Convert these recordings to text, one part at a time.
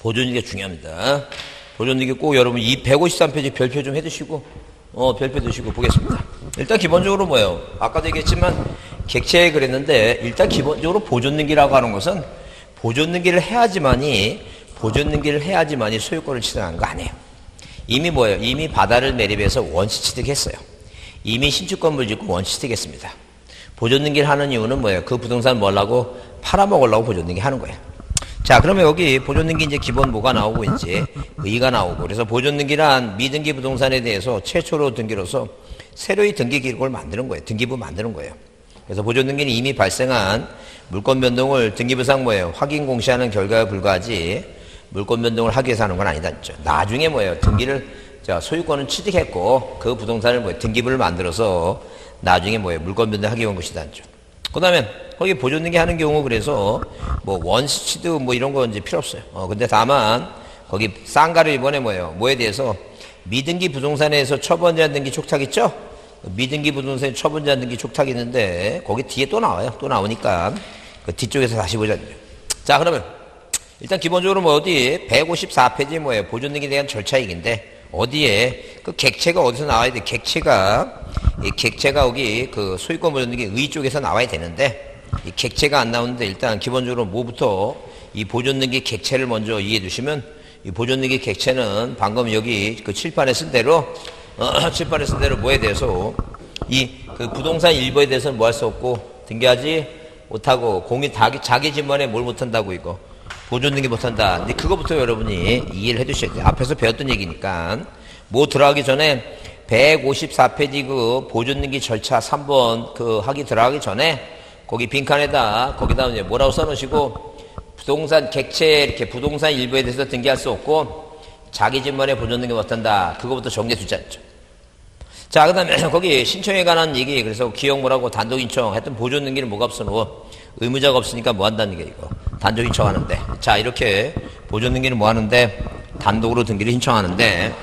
보존일기가 중요합니다. 보존일기 꼭 여러분 이 153페이지 별표 좀 해두시고, 별표 두시고 보겠습니다. 일단 기본적으로 뭐예요? 아까도 얘기했지만 객체에 그랬는데 일단 기본적으로 보존일기라고 하는 것은 보존일기를 해야지만이 소유권을 취득하는 거 아니에요. 이미 뭐예요? 이미 바다를 매립해서 원시 취득했어요. 이미 신축건물 짓고 원시 취득했습니다. 보존등기를 하는 이유는 뭐예요? 그 부동산 뭐라고 팔아먹으려고 보존등기 하는 거예요. 자, 그러면 여기 보존등기 이제 기본 뭐가 나오고 이제 의의가 나오고, 그래서 보존등기란 미등기 부동산에 대해서 최초로 등기로서 새로이 등기 기록을 만드는 거예요. 등기부 만드는 거예요. 그래서 보존등기는 이미 발생한 물권 변동을 등기부상 뭐예요? 확인 공시하는 결과에 불과하지 물권 변동을 하기 위해서 하는 건 아니다. 나중에 뭐예요? 등기를 소유권을 취득했고 그 부동산을 뭐예요? 등기부를 만들어서 나중에 뭐예요? 물권 변동하기 위한 것이다. 그 다음에 거기 보존등기 하는 경우 그래서 뭐 원시 취득 뭐 이런 거 이제 필요 없어요. 근데 다만 거기 쌍가를 이번에 뭐예요? 뭐에 대해서 미등기 부동산에서 처분제한 등기 촉탁 있죠? 미등기 부동산에 처분제한 등기 촉탁이 있는데 거기 뒤에 또 나와요. 또 나오니까 그 뒤쪽에서 다시 보자. 자, 그러면 일단 기본적으로 뭐 어디 154페이지 뭐예요? 보존등기에 대한 절차이기인데 어디에 그 객체가 어디서 나와야 돼? 객체가 여기 그 소유권 보존등기 의 쪽에서 나와야 되는데 이 객체가 안 나오는데 일단 기본적으로 뭐부터 이 보존등기 객체를 먼저 이해해 두시면 이 보존등기 객체는 방금 여기 그 칠판에 쓴 대로 뭐에 대해서 이 그 부동산 일부에 대해서는 뭐 할 수 없고 등기하지 못하고 자기 집만에 뭘 못한다고 이거 보존등기 못한다. 근데 그거부터 여러분이 이해를 해두셔야 돼요. 앞에서 배웠던 얘기니까. 뭐 들어가기 전에 154페이지 그 보존등기 절차 3번 그 하기 들어가기 전에 거기 빈칸에다 거기다 이제 뭐라고 써놓으시고 부동산 객체 이렇게 부동산 일부에 대해서 등기할 수 없고 자기 집만에 보존등기 못한다. 그거부터 정리해 두지 않죠. 자, 그 다음에 거기 신청에 관한 얘기, 그래서 기억 뭐라고 단독 신청 하여튼 보존등기는 뭐가 없어 너 의무자가 없으니까 뭐 한다는 게 이거 단독 신청하는데, 자 이렇게 보존등기는 뭐 하는데 단독으로 등기를 신청하는데,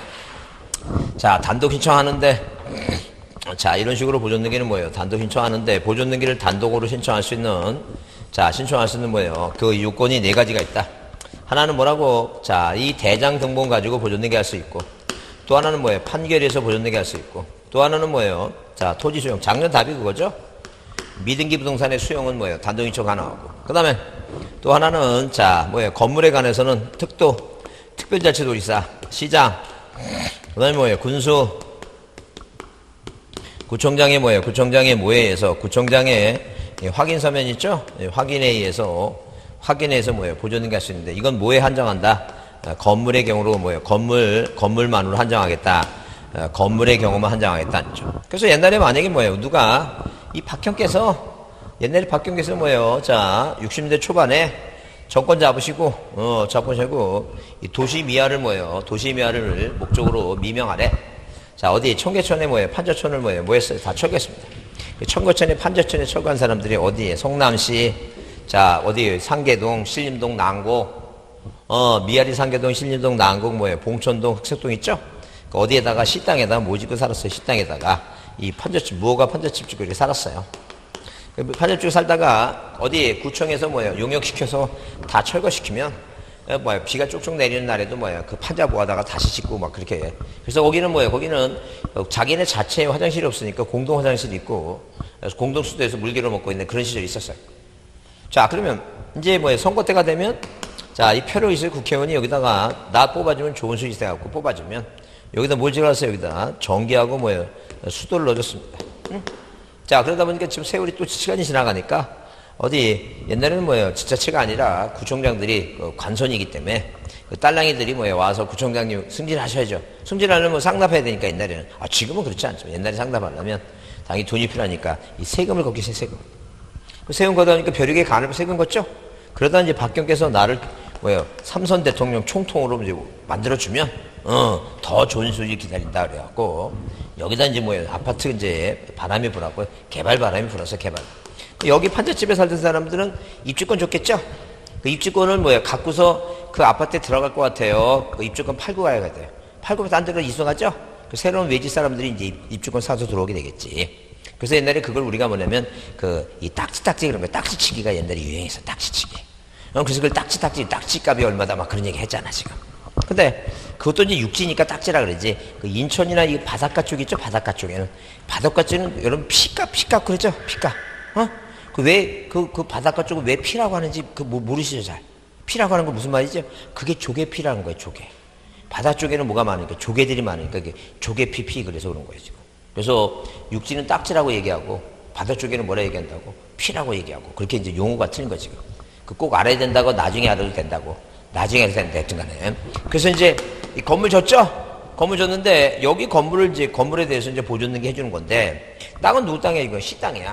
자 단독 신청하는데 자 이런 식으로 보존등기는 뭐예요? 단독 신청하는데 보존등기를 단독으로 신청할 수 있는 뭐예요? 그 요건이 네 가지가 있다. 하나는 뭐라고? 자, 이 대장 등본 가지고 보존등기 할 수 있고, 또 하나는 뭐예요? 판결에서 보존등기 할 수 있고, 또 하나는 뭐예요? 자, 토지 수용. 작년 답이 그거죠? 미등기 부동산의 수용은 뭐예요? 단독 신청 가능하고. 그 다음에 또 하나는 자, 뭐예요? 건물에 관해서는 특별자치도지사, 시장, 그 다음에 뭐예요? 군수, 구청장의 뭐예요? 구청장의 모회에서 구청장의 확인서면 있죠? 확인에 의해서 뭐예요? 보존등기 할 수 있는데 이건 뭐에 한정한다? 건물의 경우로 뭐예요? 건물만으로 한정하겠다. 건물의 경우만 한정하겠다. 그래서 옛날에 만약에 뭐예요? 누가 이 박형께서 옛날에 박형께서 뭐예요? 자, 60년대 초반에 정권 잡으시고 이 도시미화를 뭐예요? 도시미화를 목적으로 미명하래. 자, 어디 청계천에 뭐예요? 판저촌을 뭐예요? 뭐 했어요? 다 철거했습니다. 청계천에 판저촌에 철거한 사람들이 어디에? 성남시, 자, 어디 상계동, 신림동, 난곡, 미아리 상계동, 신림동, 난곡 뭐예요? 봉천동, 흑석동 있죠? 어디에다가 식당에다가 뭐 짓고 살았어요? 식당에다가 이 판저집, 무허가 판저집 짓고 이렇게 살았어요. 판저집 살다가 어디 구청에서 뭐예요? 용역시켜서 다 철거시키면 뭐예요? 비가 쭉쭉 내리는 날에도 뭐예요? 그 판자 모아다가 다시 짓고 막 그렇게. 그래서 거기는 뭐예요? 거기는 자기네 자체에 화장실이 없으니까 공동 화장실이 있고, 그래서 공동 수도에서 물기를 먹고 있는 그런 시절이 있었어요. 자, 그러면 이제 뭐예요? 선거 때가 되면 자, 이 표로 있을 국회의원이 여기다가 나 뽑아주면 좋은 수익이 돼갖고 뽑아주면 여기다 뭘 지어놨어요? 여기다 전기하고 뭐예요? 수도를 넣어줬습니다. 응? 자, 그러다 보니까 지금 세월이 또 시간이 지나가니까 어디 옛날에는 뭐예요? 지자체가 아니라 구청장들이 관선이기 때문에 그 딸랑이들이 뭐예요? 와서 구청장님 승진하셔야죠. 승진하려면 뭐 상납해야 되니까 옛날에는. 지금은 그렇지 않죠. 옛날에 상납하려면 당연히 돈이 필요하니까 이 세금을 걷겠어요. 세금. 그 세금 걷다 보니까 벼룩에 간을 세금 걷죠? 그러다 이제 박경께서 나를 뭐예요? 삼선 대통령 총통으로 이제 만들어주면 더 좋은 수익이 기다린다 그래갖고 여기다 이제 뭐예요? 아파트 이제 바람이 불었고 개발 바람이 불어서 개발. 여기 판잣집에 살던 사람들은 입주권 줬겠죠? 그 입주권을 뭐예요? 갖고서 그 아파트에 들어갈 것 같아요. 그 입주권 팔고 가야 돼요. 팔고 딴 데로 이송하죠? 그 새로운 외지 사람들이 이제 입주권 사서 들어오게 되겠지. 그래서 옛날에 그걸 우리가 뭐냐면 이 딱지 그런 거 딱지치기가 옛날에 유행했어. 딱지치기. 그래서 그걸 딱지값이 얼마다 막 그런 얘기 했잖아, 지금. 근데 그것도 이제 육지니까 딱지라 그러지. 그 인천이나 이 바닷가 쪽 있죠, 바닷가 쪽에는. 바닷가 쪽에는 여러분 피값 그러죠, 피값. 그 바닷가 쪽은 왜 피라고 하는지 모르시죠, 잘. 피라고 하는 건 무슨 말이죠? 그게 조개피라는 거예요, 조개. 바다 쪽에는 뭐가 많으니까, 조개들이 많으니까, 이게 조개피, 그래서 그런 거예요, 지금. 그래서 육지는 딱지라고 얘기하고, 바다 쪽에는 뭐라 얘기한다고? 피라고 얘기하고. 그렇게 이제 용어가 틀린 거지, 지금. 그 꼭 알아야 된다고, 나중에 알아도 된다고. 나중에 알아도 된다, 하여튼 간에. 그래서 이제, 이 건물 졌죠? 건물 졌는데, 여기 건물에 대해서 이제 보존등기 해주는 건데, 땅은 누구 땅이야, 이거? 시 땅이야.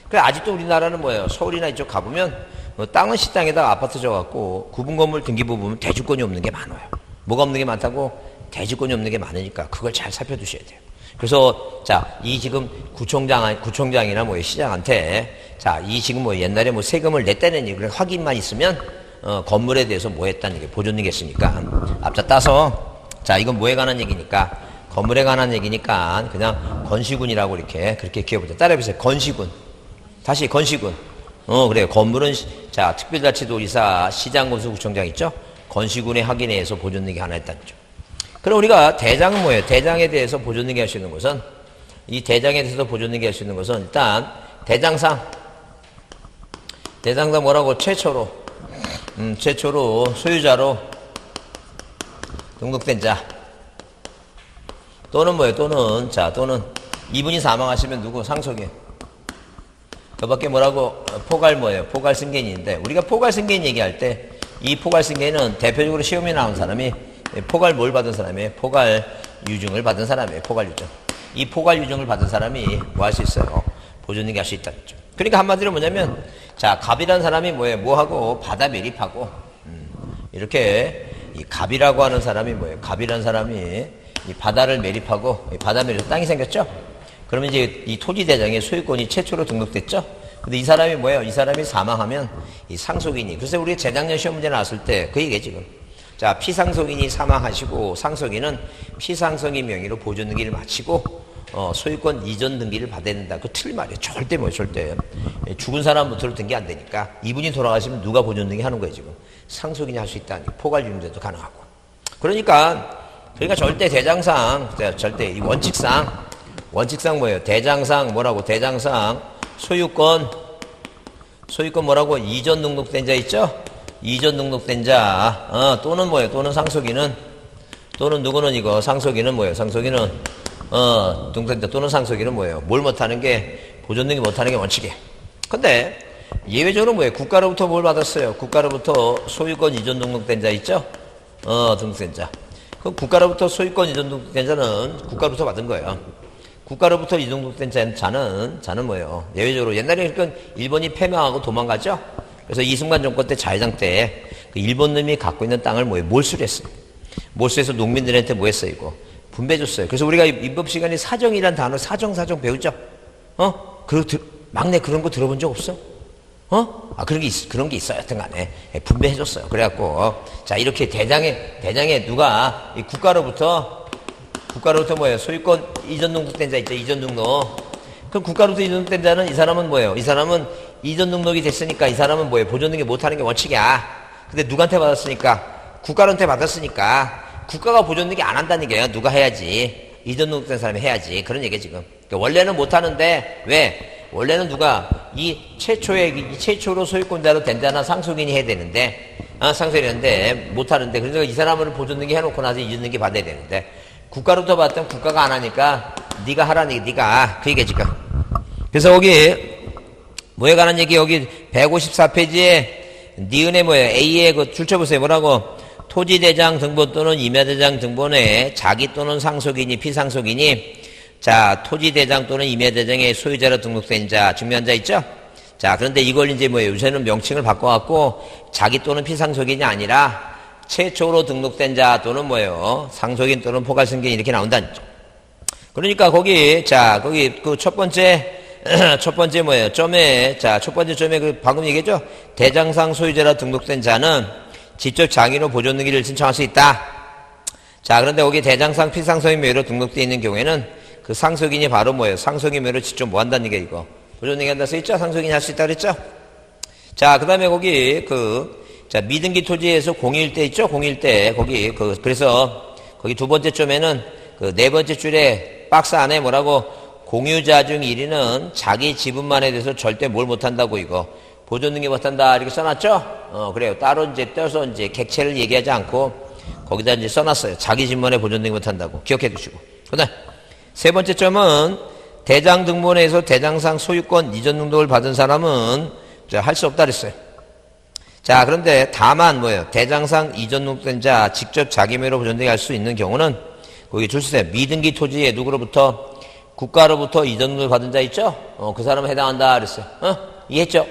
그래, 아직도 우리나라는 뭐예요? 서울이나 이쪽 가보면, 땅은 시 땅에다가 아파트 져갖고, 구분건물 등기부 보면 대주권이 없는 게 많아요. 뭐가 없는 게 많다고? 대주권이 없는 게 많으니까, 그걸 잘 살펴두셔야 돼요. 그래서, 자, 이 지금 구청장이나 뭐 시장한테, 자, 이 지금 뭐 옛날에 뭐 세금을 냈다는 얘기를 확인만 있으면, 건물에 대해서 뭐 했다는 얘기, 보존등기 했으니까, 앞자 따서, 자, 이건 뭐에 관한 얘기니까, 건물에 관한 얘기니까, 그냥 건시군이라고 그렇게 기억해보자. 따라해보세요. 건시군. 다시 건시군. 그래요. 건물은, 자, 특별자치도지사, 시장군수구청장 있죠? 건시군의 확인에서 보존등기 하나 했다는 거죠. 그럼 우리가 대장은 뭐예요? 대장에 대해서 보존등기 할 수 있는 것은, 이 대장에 대해서 보존등기 할 수 있는 것은, 일단, 대장상 뭐라고? 최초로 소유자로 등록된 자. 또는 뭐예요? 또는 이분이 사망하시면 누구? 상속인. 그 밖에 뭐라고? 포괄 뭐예요? 포괄 승계인인데, 우리가 포괄 승계인 얘기할 때, 이 포괄 승계인은 대표적으로 시험에 나온 사람이, 포괄 뭘 받은 사람이에요? 포괄 유증을 받은 사람이에요. 포괄 유증. 이 포괄 유증을 받은 사람이 뭐 할 수 있어요? 보존등기 할 수 있다는 거죠. 그러니까 한마디로 뭐냐면, 자, 갑이라는 사람이 뭐예요? 뭐하고? 바다 매립하고, 이렇게, 이 갑이라고 하는 사람이 뭐예요? 갑이라는 사람이 이 바다를 매립하고, 이 바다 매립 땅이 생겼죠? 그러면 이제 이 토지대장에 소유권이 최초로 등록됐죠? 근데 이 사람이 뭐예요? 이 사람이 사망하면 이 상속인이, 그래서 우리 재작년 시험 문제 나왔을 때 그 얘기예요, 지금. 자, 피상속인이 사망하시고 상속인은 피상속인 명의로 보존등기를 마치고 소유권 이전 등기를 받아야 된다. 그거 틀린 말이에요. 절대 절대. 죽은 사람부터는 등기 안 되니까 이분이 돌아가시면 누가 보존등기 하는 거예요, 지금. 상속인이 할 수 있다니. 포괄 유증제도 가능하고. 그러니까 절대 대장상, 절대 이 원칙상 뭐예요? 대장상 뭐라고? 대장상 소유권 뭐라고? 이전 등록된 자 있죠? 이전 등록된 자, 또는 뭐예요? 또는 상속인은, 또는 누구는 이거, 상속인은 뭐예요? 상속인은, 등록된 자 또는 상속인은 뭐예요? 뭘 못하는 게, 보존등기 못하는 게 원칙이에요. 근데, 예외적으로 뭐예요? 국가로부터 뭘 받았어요? 국가로부터 소유권 이전 등록된 자 있죠? 등록된 자. 그럼 국가로부터 소유권 이전 등록된 자는 국가로부터 받은 거예요. 국가로부터 이전 등록된 자는 뭐예요? 예외적으로, 옛날에 그러니까 일본이 패망하고 도망갔죠? 그래서 이승만 정권 때 자회장 때 그 일본 놈이 갖고 있는 땅을 몰수를 했어요. 몰수해서 농민들한테 뭐 했어요, 이거? 분배줬어요. 그래서 우리가 입법 시간에 사정이란 단어, 사정 배우죠? 막내 그런 거 들어본 적 없어? 그런 게 있어요. 여튼 간에. 분배해줬어요. 그래갖고, 자, 이렇게 대장에 누가, 이 국가로부터 뭐예요? 소유권 이전 등록된 자 있죠? 이전 등록. 그럼 국가로부터 이전 등록된 자는 이 사람은 뭐예요? 이 사람은 이전 등록이 됐으니까 이 사람은 뭐예요? 보존등기 못하는 게 원칙이야. 근데 누구한테 받았으니까? 국가한테 받았으니까 국가가 보존등기 안 한다는 얘기예요. 누가 해야지. 이전 등록된 사람이 해야지. 그런 얘기예요, 지금. 그러니까 원래는 못하는데 왜? 원래는 누가 이 최초로 소유권자로 된 자나 상속인이 해야 되는데, 상속인인데 못하는데, 그러니까 이 사람을 보존등기 해놓고 나서 이전 등기 받아야 되는데, 국가로부터 받았더니 국가가 안 하니까 네가 하라는 얘기, 네가 그 얘기야, 지금. 그래서 여기 뭐에 관한 얘기, 여기 154페이지에 니은의 뭐예요? A에 그 줄쳐보세요. 뭐라고? 토지대장 등본 또는 임야대장 등본에 자기 또는 상속인이 피상속인이, 자, 토지대장 또는 임야대장의 소유자로 등록된 자, 증명한 자 있죠? 자, 그런데 이걸 이제 뭐예요? 요새는 명칭을 바꿔갖고 자기 또는 피상속인이 아니라 최초로 등록된 자 또는 뭐예요? 상속인 또는 포괄승계인 이렇게 나온다는 거죠. 그러니까 거기 그 첫 번째 뭐예요? 첫 번째 점에 그 방금 얘기했죠? 대장상 소유자로 등록된 자는 직접 장인으로 보존등기를 신청할 수 있다. 자, 그런데 거기 대장상 피상속인 명의로 등록되어 있는 경우에는 그 상속인이 바로 뭐예요? 상속인 명의로 직접 뭐 한다는 게 이거? 보존등기 한다 써 있죠? 상속인이 할 수 있다 그랬죠? 자, 그 다음에 거기 자, 미등기 토지에서 공유일대 있죠? 공유일대. 거기, 그래서 거기 두 번째 점에는 그 네 번째 줄에 박스 안에 뭐라고 공유자 중 1위는 자기 지분만에 대해서 절대 뭘 못한다고 이거. 보존등기 못한다. 이렇게 써놨죠? 그래요. 따로 이제 떼서 이제 객체를 얘기하지 않고 거기다 이제 써놨어요. 자기 지분만에 보존등기 못한다고. 기억해 두시고. 그 다음, 세 번째 점은 대장 등본에서 대장상 소유권 이전 등록을 받은 사람은 할 수 없다 그랬어요. 자, 그런데 다만 뭐예요? 대장상 이전 등록된 자 직접 자기 명의로 보존등기 할 수 있는 경우는 거기 줄수세 미등기 토지에 누구로부터 국가로부터 이전 등록을 받은 자 있죠? 그 사람은 해당한다 그랬어요. 이해했죠?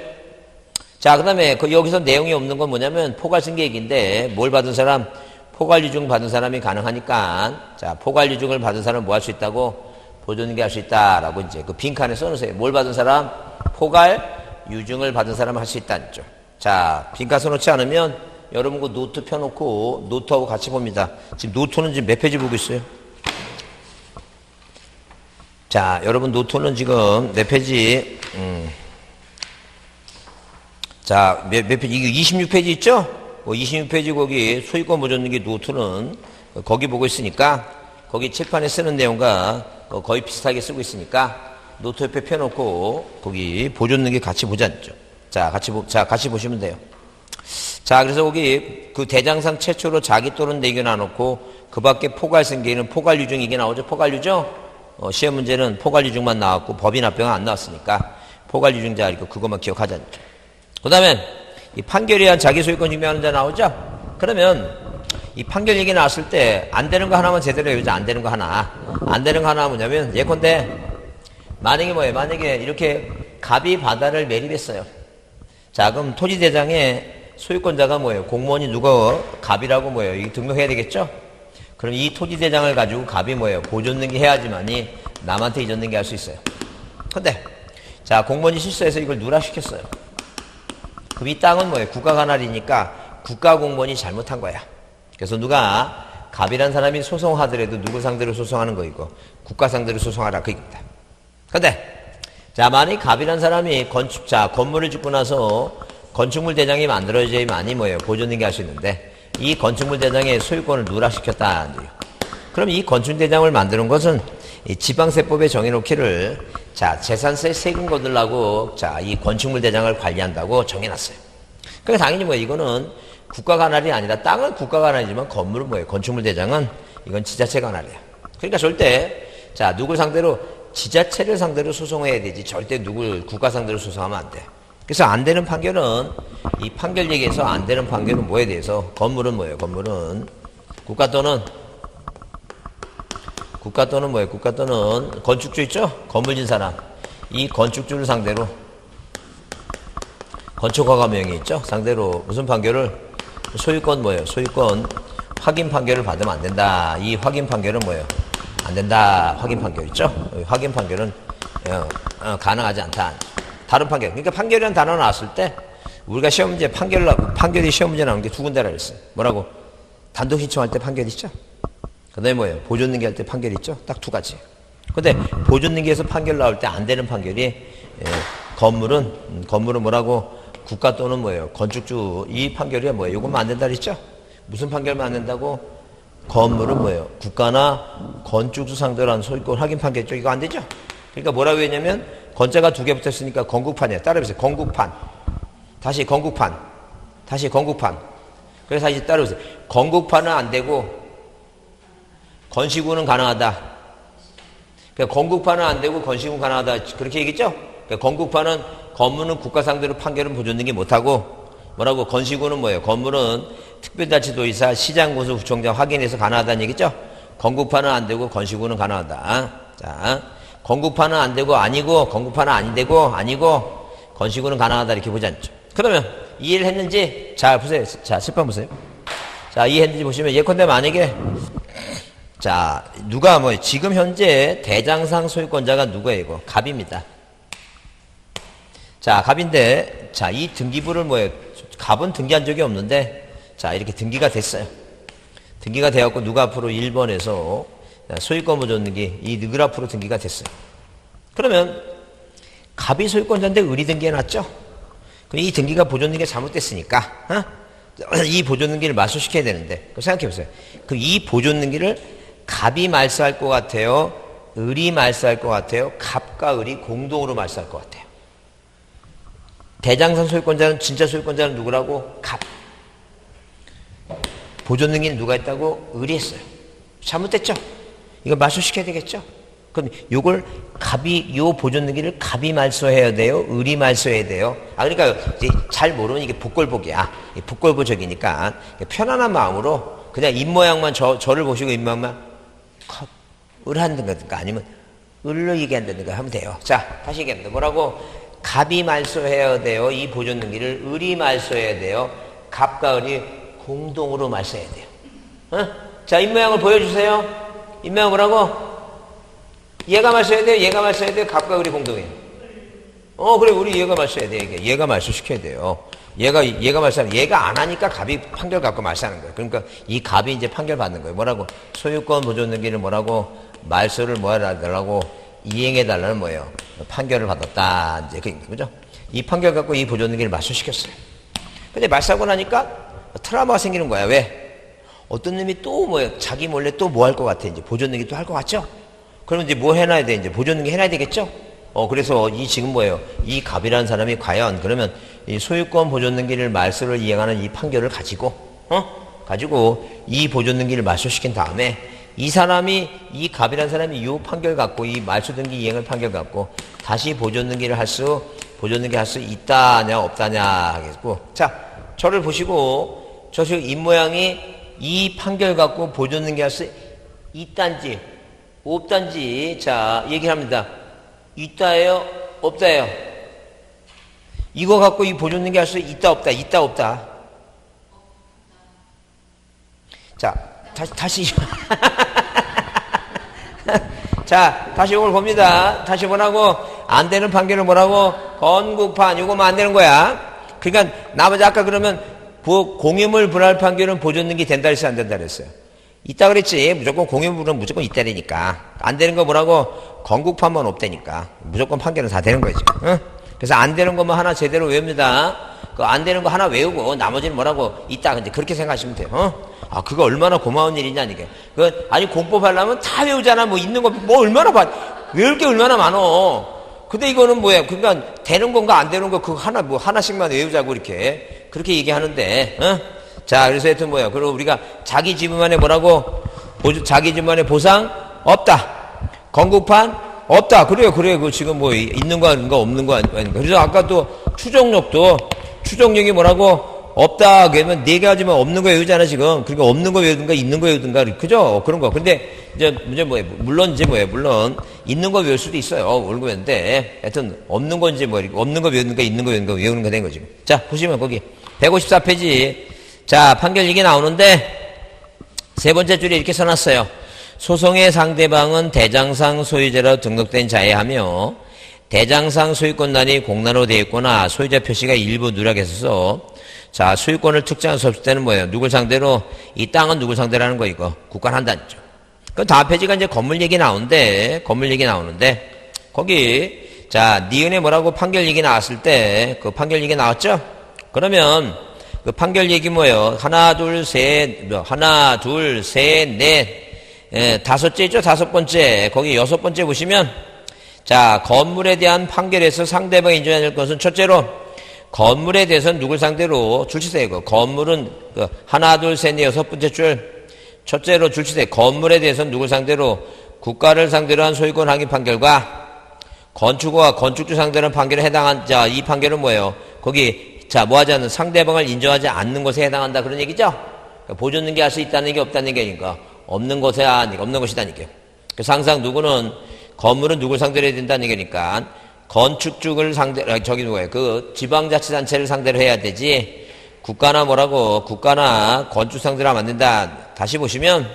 자, 그 다음에 여기서 내용이 없는 건 뭐냐면 포괄승계액인데 뭘 받은 사람? 포괄유증 받은 사람이 가능하니까 자, 포괄유증을 받은 사람은 뭐 할 수 있다고? 보존등기 할 수 있다라고 이제 그 빈칸에 써놓으세요. 뭘 받은 사람? 포괄유증을 받은 사람은 할 수 있다는 죠. 자, 빈칸 써놓지 않으면 여러분 그 노트 펴놓고 노트하고 같이 봅니다. 지금 노트는 지금 몇 페이지 보고 있어요? 자, 여러분 노트는 지금 몇 페이지? 자, 몇 페이지? 이게 26페이지 있죠? 26페이지 거기 소유권 보존등기 노트는 거기 보고 있으니까 거기 칠판에 쓰는 내용과 거의 비슷하게 쓰고 있으니까 노트 옆에 펴놓고 거기 보존등기 같이 보자죠. 자, 같이 보시면 돼요. 자, 그래서 거기 그 대장상 최초로 자기 또는 내게 나놓고 그 밖에 포괄승계는 포괄유증 이게 나오죠? 포괄유증? 시험 문제는 포괄유증만 나왔고 법인 합병은 안 나왔으니까 포괄유증자 이거 그것만 기억하자죠. 그 다음에 이 판결에 의한 자기 소유권 증명하는 자 나오죠? 그러면 이 판결 얘기 나왔을 때 안 되는 거 하나만 제대로 해보자. 안 되는 거 하나. 안 되는 거 하나 뭐냐면 예컨대 만약에 뭐예요? 만약에 이렇게 갑이 바다를 매립했어요. 자, 그럼 토지대장에 소유권자가 뭐예요? 공무원이 누가 갑이라고 뭐예요? 이 등록해야 되겠죠? 그럼 이 토지대장을 가지고 갑이 뭐예요? 보존등기 해야지만이 남한테 이전등기 할 수 있어요. 근데 자, 공무원이 실수해서 이걸 누락시켰어요. 그럼 이 땅은 뭐예요? 국가관할이니까 국가공무원이 잘못한 거야. 그래서 누가 갑이란 사람이 소송하더라도 누구 상대로 소송하는 거이고 국가 상대로 소송하라 그 얘기입니다. 근데 자, 만약 갑이란 사람이 건물을 짓고 나서 건축물 대장이 만들어져야만이 뭐예요? 보존등기 할 수 있는데 이 건축물 대장의 소유권을 누락시켰다는 거예요. 그럼 이 건축 대장을 만드는 것은 이 지방세법에 정해놓기를 자, 재산세 세금 거두려고 자, 이 건축물 대장을 관리한다고 정해놨어요. 그러니까 당연히 뭐 이거는 국가 관할이 아니라 땅은 국가 관할이지만 건물은 뭐예요? 건축물 대장은 이건 지자체 관할이야. 그러니까 절대 자, 누굴 상대로 지자체를 상대로 소송해야 되지 절대 누굴 국가 상대로 소송하면 안 돼. 그래서 안 되는 판결은 이 판결 얘기에서 안 되는 판결은 뭐에 대해서 건물은 뭐예요? 건물은 국가 또는 뭐예요? 국가 또는 건축주 있죠? 건물 진 사람. 이 건축주를 상대로 건축허가명이 있죠? 상대로 무슨 판결을 소유권 뭐예요? 소유권 확인 판결을 받으면 안 된다. 이 확인 판결은 뭐예요? 안 된다. 확인 판결 있죠? 확인 판결은 가능하지 않다. 다른 판결. 그러니까 판결이라는 단어 나왔을 때 우리가 시험 문제 판결이 시험 문제 나오는 게 두 군데라 그랬어요. 뭐라고? 단독 신청할 때 판결 있죠? 그 다음에 뭐예요? 보존등기 할 때 판결 있죠? 딱 두 가지. 근데 보존등기에서 판결 나올 때 안 되는 판결이 건물은 뭐라고? 국가 또는 뭐예요? 건축주 이 판결이 뭐예요? 이것만 안 된다 그랬죠? 무슨 판결만 안 된다고? 건물은 뭐예요? 국가나 건축주 상대로 한 소유권 확인 판결 있죠? 이거 안 되죠? 그러니까 뭐라고 했냐면 건자가 두 개 붙었으니까 건국판이야. 따라해보세요. 건국판. 다시 건국판. 다시 건국판. 그래서 다시 따라해보세요. 건국판은 안 되고 건시구는 가능하다. 그러니까 건국판은 안 되고 건시구는 가능하다. 그렇게 얘기했죠? 그러니까 건국판은 건물은 국가 상대로 판결은 보존등기 못하고 뭐라고? 건시구는 뭐예요? 건물은 특별자치도의사 시장군수 구청장 확인해서 가능하다는 얘기죠? 건국판은 안 되고 건시구는 가능하다. 자, 건국판은 안 되고 아니고 건국판은 안 되고 아니고 건시구는 가능하다 이렇게 보지 않죠. 그러면 이해를 했는지 자 보세요. 자 실판 보세요. 자 이해했는지 보시면 예컨대 만약에 자 누가 뭐 지금 현재 대장상 소유권자가 누구예요? 이거 갑입니다. 자 갑인데 자 이 등기부를 뭐예요? 갑은 등기한 적이 없는데 자 이렇게 등기가 됐어요. 등기가 되었고 누가 앞으로 1번에서 소유권 보존등기 이 누구 앞으로 등기가 됐어요. 그러면 갑이 소유권자인데 을이 등기해놨죠? 그럼 이 등기가 보존등기가 잘못됐으니까 이 보존등기를 말소시켜야 되는데, 그럼 생각해보세요. 그럼 이 보존등기를 갑이 말소할 것 같아요? 을이 말소할 것 같아요? 갑과 을이 공동으로 말소할 것 같아요. 대장상 소유권자는, 진짜 소유권자는 누구라고? 갑. 보존등기는 누가 했다고? 을이 했어요. 잘못됐죠? 이거 말소시켜야 되겠죠? 그럼 요걸 갑이, 요 보존등기를 갑이 말소해야 돼요? 을이 말소해야 돼요? 그러니까 이제 잘 모르면 이게 복골복이야. 복골보적이니까 편안한 마음으로 그냥 입모양만 저를 보시고 입모양만 을 한다든가 아니면 을로 얘기한다든가 하면 돼요. 자, 다시 얘기합니다. 뭐라고? 갑이 말소해야 돼요? 이 보존등기를 을이 말소해야 돼요? 갑과 을이 공동으로 말소해야 돼요. 어? 자, 입모양을 보여주세요. 입모양 뭐라고? 얘가 말소해야 돼요? 얘가 말소해야 돼요? 갑과 을이 공동이에요. 그래, 우리 얘가 말소해야 돼요. 이게 얘가 말소시켜야 돼요. 얘가 말소하는, 얘가 안 하니까 갑이 판결 갖고 말소하는 거예요. 그러니까 이 갑이 이제 판결 받는 거예요. 뭐라고? 소유권 보존등기를 뭐라고? 말소를 뭐 해달라고? 이행해달라는 뭐예요? 판결을 받았다. 이제 그죠? 이 판결 갖고 이 보존등기를 말소시켰어요. 근데 말소하고 나니까 트라우마가 생기는 거야. 왜? 어떤 놈이 또 뭐예요? 자기 몰래 또 뭐 할 것 같아. 이제 보존등기 또 할 것 같죠? 그러면 이제 뭐 해놔야 돼? 이제 보존등기 해놔야 되겠죠? 그래서 이 지금 뭐예요? 이 갑이라는 사람이 과연 그러면 이 소유권 보존등기를 말소를 이행하는 이 판결을 가지고, 가지고 이 보존등기를 말소시킨 다음에 이 사람이, 이 갑이라는 사람이 이 판결 갖고, 이 말소등기 이행을 판결 갖고 다시 보존등기 할 수 있다냐, 없다냐 하겠고. 자, 저를 보시고, 저 지금 입모양이 이 판결 갖고 보존등기 할 수 있단지, 없단지, 자, 얘기를 합니다. 있다예요? 없다예요? 이거 갖고 이 보존등기 할 수 있다, 없다, 있다, 없다. 자, 다시. 자, 다시 이걸 봅니다. 다시 뭐라고? 안 되는 판결을 뭐라고? 건국판. 이거만 안 되는 거야. 그러니까, 나머지 아까 그러면, 공유물 분할 판결은 보존등기 된다 했어요? 안 된다 했어요? 있다 그랬지. 무조건 공유물은 무조건 있다라니까. 안 되는 거 뭐라고? 건국판만 없다니까. 무조건 판결은 다 되는 거지. 응? 그래서 안 되는 것만 하나 제대로 외웁니다. 그 안 되는 거 하나 외우고 나머지는 뭐라고? 있다. 근데 그렇게 생각하시면 돼요. 그거 얼마나 고마운 일이냐, 이게. 아니, 공법하려면 다 외우잖아. 뭐 있는 거, 뭐 얼마나 외울 게 얼마나 많어. 근데 이거는 뭐야? 그러니까 되는 건가 안 되는 거 그거 하나씩만 외우자고 그렇게 얘기하는데, 자, 그래서 하여튼 뭐야. 그리고 우리가 자기 지분만에 뭐라고? 자기 지분만에 보상? 없다. 건국판? 없다. 그래요. 그 지금 뭐 있는 거 아닌가 없는 거 아닌가. 그래서 아까 또 추정력이 뭐라고? 없다. 그러면 네 가지만 없는 거 외우잖아, 지금. 그러니까 없는 거 외우든가 있는 거 외우든가. 그죠? 그런 거. 근데 이제 뭐예요? 물론 있는 거 외울 수도 있어요. 모르고 외우는데. 하여튼 없는 건지 없는 거 외우든가 있는 거 외우는 거 된 거지. 자, 보시면 거기 154페이지. 자, 판결 이게 나오는데 세 번째 줄에 이렇게 써놨어요. 소송의 상대방은 대장상 소유자로 등록된 자에 대장상 소유권란이 공란으로 되어 있거나 소유자 표시가 일부 누락에 있어서 자, 소유권을 특정할 수 없을 때는 뭐예요? 누굴 상대로? 이 땅은 누굴 상대로 하는 거 이거? 국가를 한다죠. 그 다음 페이지가 이제 건물 얘기 나오는데 거기 자, 니은에 뭐라고 판결 얘기 나왔을 때 그 판결 얘기 나왔죠? 그러면 그 판결 얘기 뭐예요? 하나, 둘, 셋, 넷, 다섯째죠? 다섯 번째. 거기 여섯 번째 보시면, 자, 건물에 대한 판결에서 상대방이 인정해야 될 것은 첫째로, 건물에 대해서는 누굴 상대로 줄치세요, 이거. 건물은, 하나, 둘, 셋, 넷, 여섯 번째 줄. 첫째로 줄치세요. 건물에 대해서는 누굴 상대로? 국가를 상대로 한 소유권 항의 판결과 건축과 건축주 상대로 한 판결에 해당한, 자, 이 판결은 뭐예요? 거기, 자, 뭐 하지 않는 상대방을 인정하지 않는 것에 해당한다. 그런 얘기죠? 보존등기 할 수 있다는 게 없다는 게 아니까. 없는 것이다니까. 그래서 항상 누구는, 건물은 누굴 상대로 해야 된다는 얘기니까, 건축주를 그 지방자치단체를 상대로 해야 되지, 국가나 건축 상대로 하면 안 된다. 다시 보시면,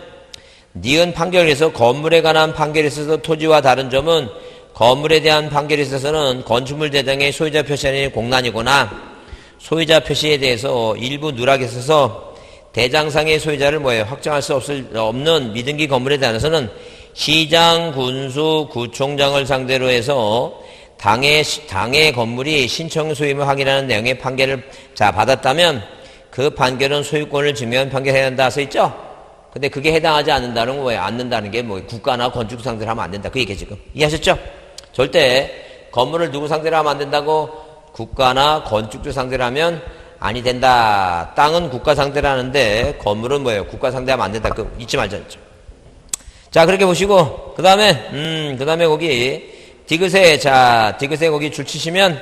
니은 판결에서 건물에 관한 판결에 있어서 토지와 다른 점은, 건물에 대한 판결에 있어서는 건축물 대장의 소유자 표시는 공란이거나, 소유자 표시에 대해서 일부 누락이 있어서 대장상의 소유자를 확정할 수 없는 미등기 건물에 대해서는 시장, 군수, 구총장을 상대로 해서 당의 건물이 신청 소임을 확인하는 내용의 판결을 받았다면 그 판결은 소유권을 증명한 판결해야 한다 써 있죠? 근데 그게 해당하지 않는다는 거 뭐예요? 않는다는 게 뭐 국가나 건축 상대로 하면 안 된다. 그 얘기예요, 지금. 이해하셨죠? 절대 건물을 누구 상대로 하면 안 된다고? 국가나 건축주 상대로 하면 아니 된다. 땅은 국가 상대로 하는데 건물은 뭐예요? 국가 상대하면 안 된다. 그 잊지 말자 했죠. 자, 그렇게 보시고 그다음에 거기 디귿에 디귿에 거기 줄 치시면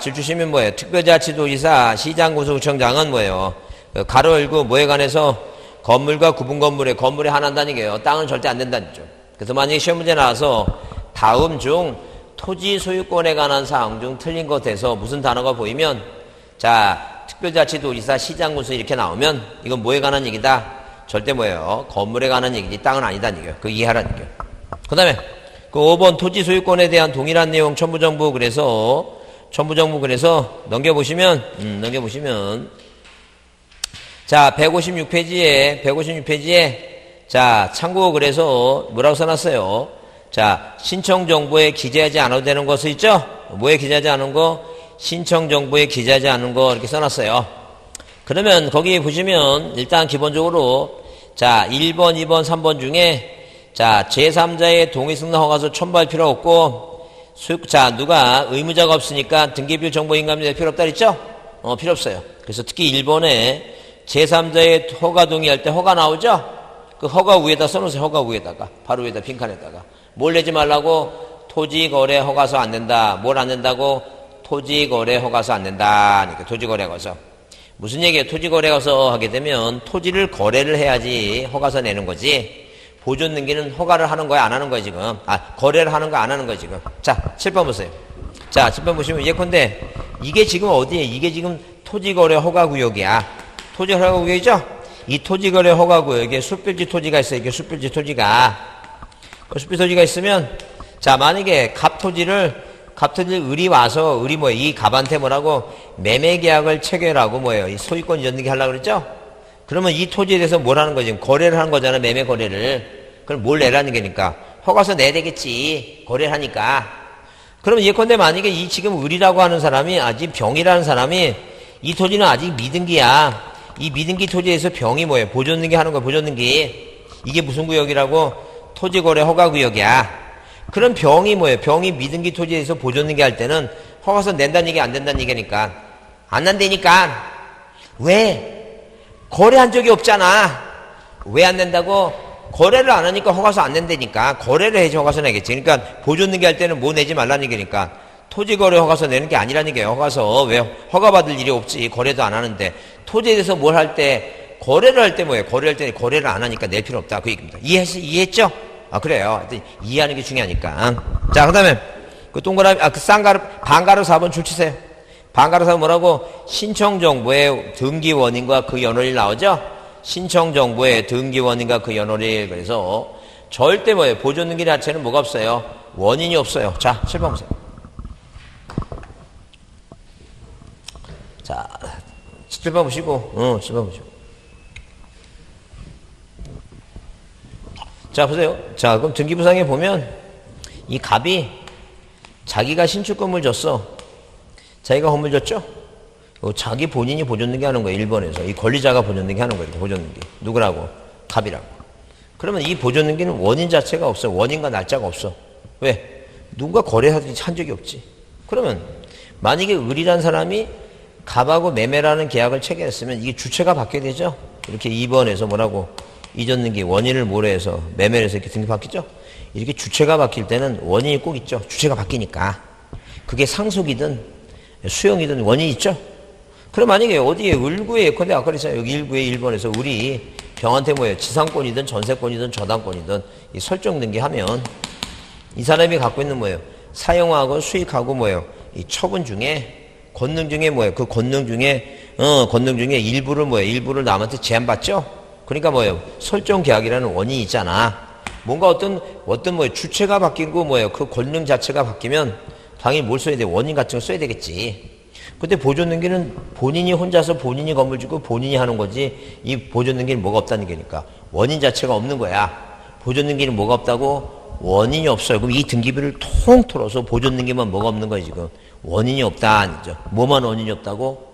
줄 치시면 뭐예요? 특별자치도지사 시장군수구청장은 뭐예요? 가로 열고 뭐에 관해서 건물과 구분 건물에 한한다는 게요. 땅은 절대 안 된다는 거죠. 그래서 만약에 시험 문제 나와서 다음 중 토지 소유권에 관한 사항 중 틀린 것에서 무슨 단어가 보이면 특별자치도지사 시장군수 이렇게 나오면 이건 뭐에 관한 얘기다? 절대 뭐예요? 건물에 관한 얘기지 땅은 아니다는 얘기예요. 그 이해하라는 얘기예요. 그 다음에 그 5번 토지 소유권에 대한 동일한 내용 첨부정보 그래서 넘겨보시면 156페이지에 참고 그래서 뭐라고 써놨어요? 신청 정보에 기재하지 않아도 되는 거 있죠? 뭐에 기재하지 않은 거? 신청 정보에 기재하지 않은 거 이렇게 써놨어요. 그러면 거기 보시면 일단 기본적으로 1번, 2번, 3번 중에 제3자의 동의 승낙 허가서 첨부할 필요 없고 누가 의무자가 없으니까 등기부 정보 인감이 될 필요 없다 그랬죠? 필요 없어요. 그래서 특히 1번에 제3자의 허가 동의할 때 허가 나오죠? 그 허가 위에다 써놓으세요. 허가 위에다가 바로 위에다 빈칸에다가 뭘 내지 말라고? 토지거래 허가서 안 된다. 뭘 안 된다고? 토지거래 허가서 안 된다. 그러니까 토지거래 허가서. 무슨 얘기예요? 토지거래 허가서 하게 되면 토지를 거래를 해야지 허가서 내는 거지. 보존 등기는 허가를 하는 거야, 안 하는 거야, 지금? 거래를 하는 거야, 안 하는 거야, 지금? 7번 보세요. 7번 보시면 예컨대 이게 지금 어디에? 이게 지금 토지거래 허가구역이야. 토지거래 허가구역이죠? 이 토지거래 허가구역에 숲빌지 토지가 있어요. 이게 숲빌지 토지가. 숲빌지 토지가 있으면 만약에 갑토지를 을이 와서 이 갑한테 뭐라고? 매매계약을 체결하고 뭐예요? 이 소유권 이전등기 하려고 그랬죠? 그러면 이 토지에 대해서 뭘 하는 거지? 거래를 하는 거잖아, 매매 거래를. 그럼 뭘 내라는 게니까? 허가서 내야 되겠지. 거래를 하니까. 그러면 예컨대 만약에 이 지금 을이라고 하는 사람이, 아직 병이라는 사람이 이 토지는 아직 미등기야. 이 미등기 토지에서 병이 뭐예요? 보존등기 하는 거야, 보존등기. 이게 무슨 구역이라고? 토지거래 허가구역이야. 그럼 병이 뭐예요? 병이 미등기 토지에서 보존등기 할 때는 허가서 낸다는 얘기 안 된다는 얘기니까. 안 난다니까. 왜? 거래한 적이 없잖아. 왜 안 낸다고? 거래를 안 하니까 허가서 안 낸다니까. 거래를 해야지 허가서 내겠지. 그러니까 보존등기 할 때는 뭐 내지 말라는 얘기니까. 토지거래 허가서 내는 게 아니라는 얘기예요. 허가서. 왜? 허가받을 일이 없지. 거래도 안 하는데. 토지에 대해서 뭘 할 때, 거래를 할 때 뭐예요? 거래할 때 거래를 안 하니까 낼 필요 없다. 그 얘기입니다. 이해했죠? 그래요. 이해하는 게 중요하니까. 그 다음에, 그 동그라미, 반가로 4번 줄 치세요. 반가로 4번 뭐라고? 신청정보의 등기원인과 그 연월일 나오죠? 신청정보의 등기원인과 그 연월일. 그래서 절대 뭐예요? 보존등기 자체는 뭐가 없어요? 원인이 없어요. 7번 보세요. 7번 보시고, 7번 보시고. 보세요. 그럼 등기부상에 보면 이 갑이 자기가 신축건물 줬어. 자기가 건물 줬죠? 자기 본인이 보존등기 하는 거예요. 1번에서. 이 권리자가 보존등기 하는 거예요. 보존등기. 누구라고? 갑이라고. 그러면 이 보존등기는 원인 자체가 없어. 원인과 날짜가 없어. 왜? 누군가 거래한 적이 없지. 그러면 만약에 을이라는 사람이 갑하고 매매라는 계약을 체결했으면 이게 주체가 바뀌어야 되죠? 이렇게 2번에서 뭐라고? 이전 등기 원인을 모래해서 매매를 해서 이렇게 등기 바뀌죠? 이렇게 주체가 바뀔 때는 원인이 꼭 있죠. 주체가 바뀌니까. 그게 상속이든 수용이든 원인이 있죠? 그럼 만약에 어디에 을구에 예컨대 아까 그랬잖아요. 여기 1구에 1번에서 을이 병한테 뭐예요? 지상권이든 전세권이든 저당권이든 이 설정 등기하면 이 사람이 갖고 있는 뭐예요? 사용하고 수익하고 뭐예요? 이 처분 중에 권능 중에 뭐예요? 그 권능 중에 일부를 뭐예요? 일부를 남한테 제한받죠? 그러니까 뭐예요? 설정 계약이라는 원인이 있잖아. 뭔가 어떤 뭐예요? 주체가 바뀌고 뭐예요? 그 권능 자체가 바뀌면 당연히 뭘 써야 돼? 원인 같은 거 써야 되겠지. 근데 보존등기는 본인이 혼자서 본인이 건물 주고 본인이 하는 거지 이 보존등기는 뭐가 없다는 게니까 원인 자체가 없는 거야. 보존등기는 뭐가 없다고? 원인이 없어요. 그럼 이 등기부를 통틀어서 보존등기만 뭐가 없는 거야 지금? 원인이 없다 아니죠. 뭐만 원인이 없다고?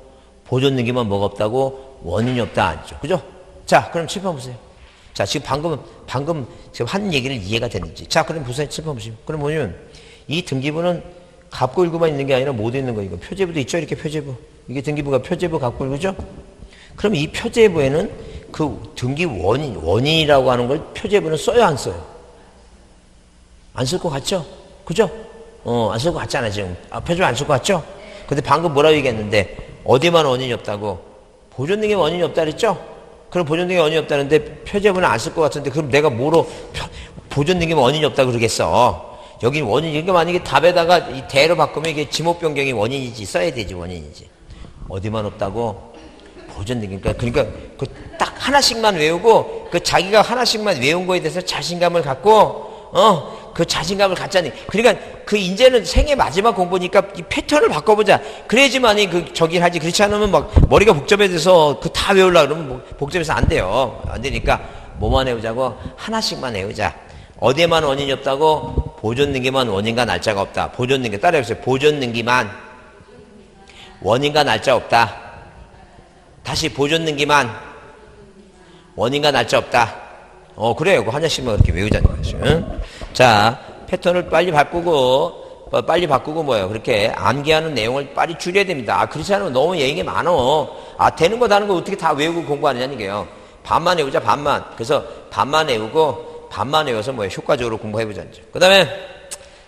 보존능기만 뭐가 없다고? 원인이 없다. 아니죠. 그죠? 자, 그럼 칠판 보세요. 자, 지금 방금 지금 한 얘기를 이해가 됐는지. 자, 그럼 보세요. 칠판 보시면. 그럼 뭐냐면, 이 등기부는 갑골구만 있는 게 아니라 모두 있는 거. 이거 표제부도 있죠? 이렇게 표제부. 이게 등기부가 표제부 갑골구죠? 그럼 이 표제부에는 그 등기 원인이라고 하는 걸 표제부는 써요, 안 써요? 안 쓸 것 같죠? 그죠? 안 쓸 것 같잖아, 지금. 표제부 안 쓸 것 같죠? 근데 방금 뭐라고 얘기했는데, 어디만 원인이 없다고? 보존등기 원인이 없다 그랬죠? 그럼 보존등기 원인이 없다는데 표제부는 안 쓸 것 같은데, 그럼 내가 뭐로 보존등기 원인이 없다 그러겠어? 여기 원인이, 이게 만약에 답에다가 이 대로 바꾸면 이게 지목 변경이 원인이지, 써야 되지, 원인이지. 어디만 없다고? 보존등기. 그러니까 그 딱 하나씩만 외우고, 그 자기가 하나씩만 외운 거에 대해서 자신감을 갖고, 그 자신감을 갖자니. 그러니까 그 이제는 생애 마지막 공부니까 이 패턴을 바꿔보자. 그래야지만이 저기 하지. 그렇지 않으면 막 머리가 복잡해져서 그 다 외우려고 그러면 뭐 복잡해서 안 돼요. 안 되니까 뭐만 외우자고? 하나씩만 외우자. 어디에만 원인이 없다고? 보존능기만 원인과 날짜가 없다. 보존능기 따라해보세요. 보존능기만 원인과 날짜 없다. 다시 보존능기만 원인과 날짜 없다. 그래요. 그 하나씩만 그렇게 외우자는 거죠. 응? 자, 패턴을 빨리 바꾸고 뭐예요? 그렇게 암기하는 내용을 빨리 줄여야 됩니다. 그렇지 않으면 너무 얘기 많어. 되는 거 다른 거 어떻게 다 외우고 공부하느냐는 얘기예요. 반만 외우자, 반만. 그래서 반만 외우고, 반만 외워서 뭐예요? 효과적으로 공부해보자. 그 다음에,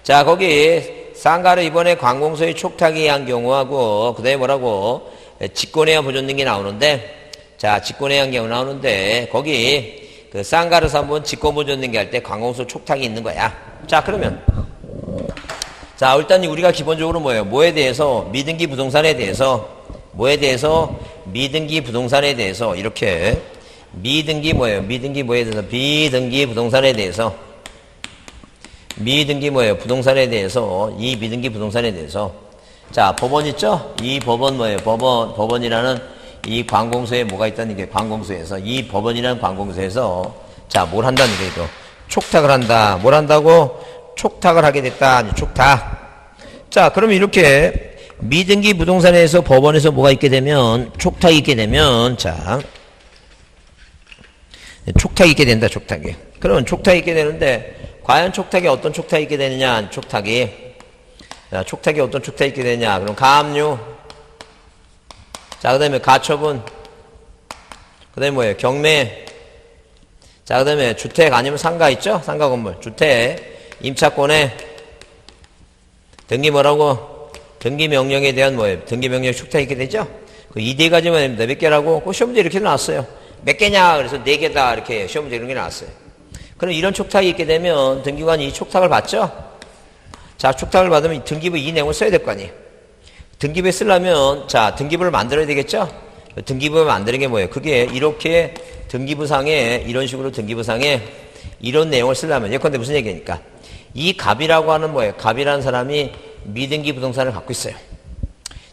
자, 거기, 쌍가루 이번에 관공서에 촉탁이 한 경우하고, 그 다음에 뭐라고? 직권해야 보존등기 나오는데, 자, 직권해야 한 경우 나오는데, 거기, 그 쌍가루사 한번 직권보존등기 할 때 관공서 촉탁이 있는 거야. 자, 그러면 자, 일단 우리가 기본적으로 뭐예요? 뭐에 대해서? 미등기 부동산에 대해서 뭐에 대해서? 미등기 부동산에 대해서 이렇게 미등기 뭐예요? 미등기 뭐에 대해서? 비등기 부동산에 대해서 미등기 뭐예요? 부동산에 대해서 이 미등기 부동산에 대해서 자, 법원 있죠? 이 법원 뭐예요? 법원이라는 이 관공서에 뭐가 있다는 게 관공서에서 이 법원이라는 관공서에서 자, 뭘 한다는 게 이거 촉탁을 한다. 뭘 한다고? 촉탁을 하게 됐다. 촉탁. 자, 그러면 이렇게 미등기 부동산에서 법원에서 뭐가 있게 되면 촉탁이 있게 되면 자, 촉탁이 있게 된다. 촉탁이. 그러면 촉탁이 있게 되는데 과연 촉탁이 어떤 촉탁이 있게 되느냐? 촉탁이. 자, 촉탁이 어떤 촉탁이 있게 되냐? 그럼 가압류. 자, 그 다음에 가처분. 그 다음에 뭐예요? 경매. 자, 그 다음에 주택 아니면 상가 있죠? 상가 건물. 주택. 임차권에. 등기 뭐라고? 등기 명령에 대한 뭐예요? 등기 명령 촉탁이 있게 되죠? 그 2대 가지만 됩니다. 몇 개라고? 그 시험문제 이렇게 나왔어요. 몇 개냐? 그래서 4개다. 이렇게 시험문제 이런 게 나왔어요. 그럼 이런 촉탁이 있게 되면 등기관이 이 촉탁을 받죠? 자, 촉탁을 받으면 등기부 이 내용을 써야 될 거 아니에요? 등기부에 쓰려면, 자, 등기부를 만들어야 되겠죠? 등기부를 만드는 게 뭐예요? 그게 이렇게 등기부상에, 이런 식으로 등기부상에 이런 내용을 쓰려면, 예컨대 무슨 얘기니까? 이 갑이라고 하는 뭐예요? 갑이라는 사람이 미등기 부동산을 갖고 있어요.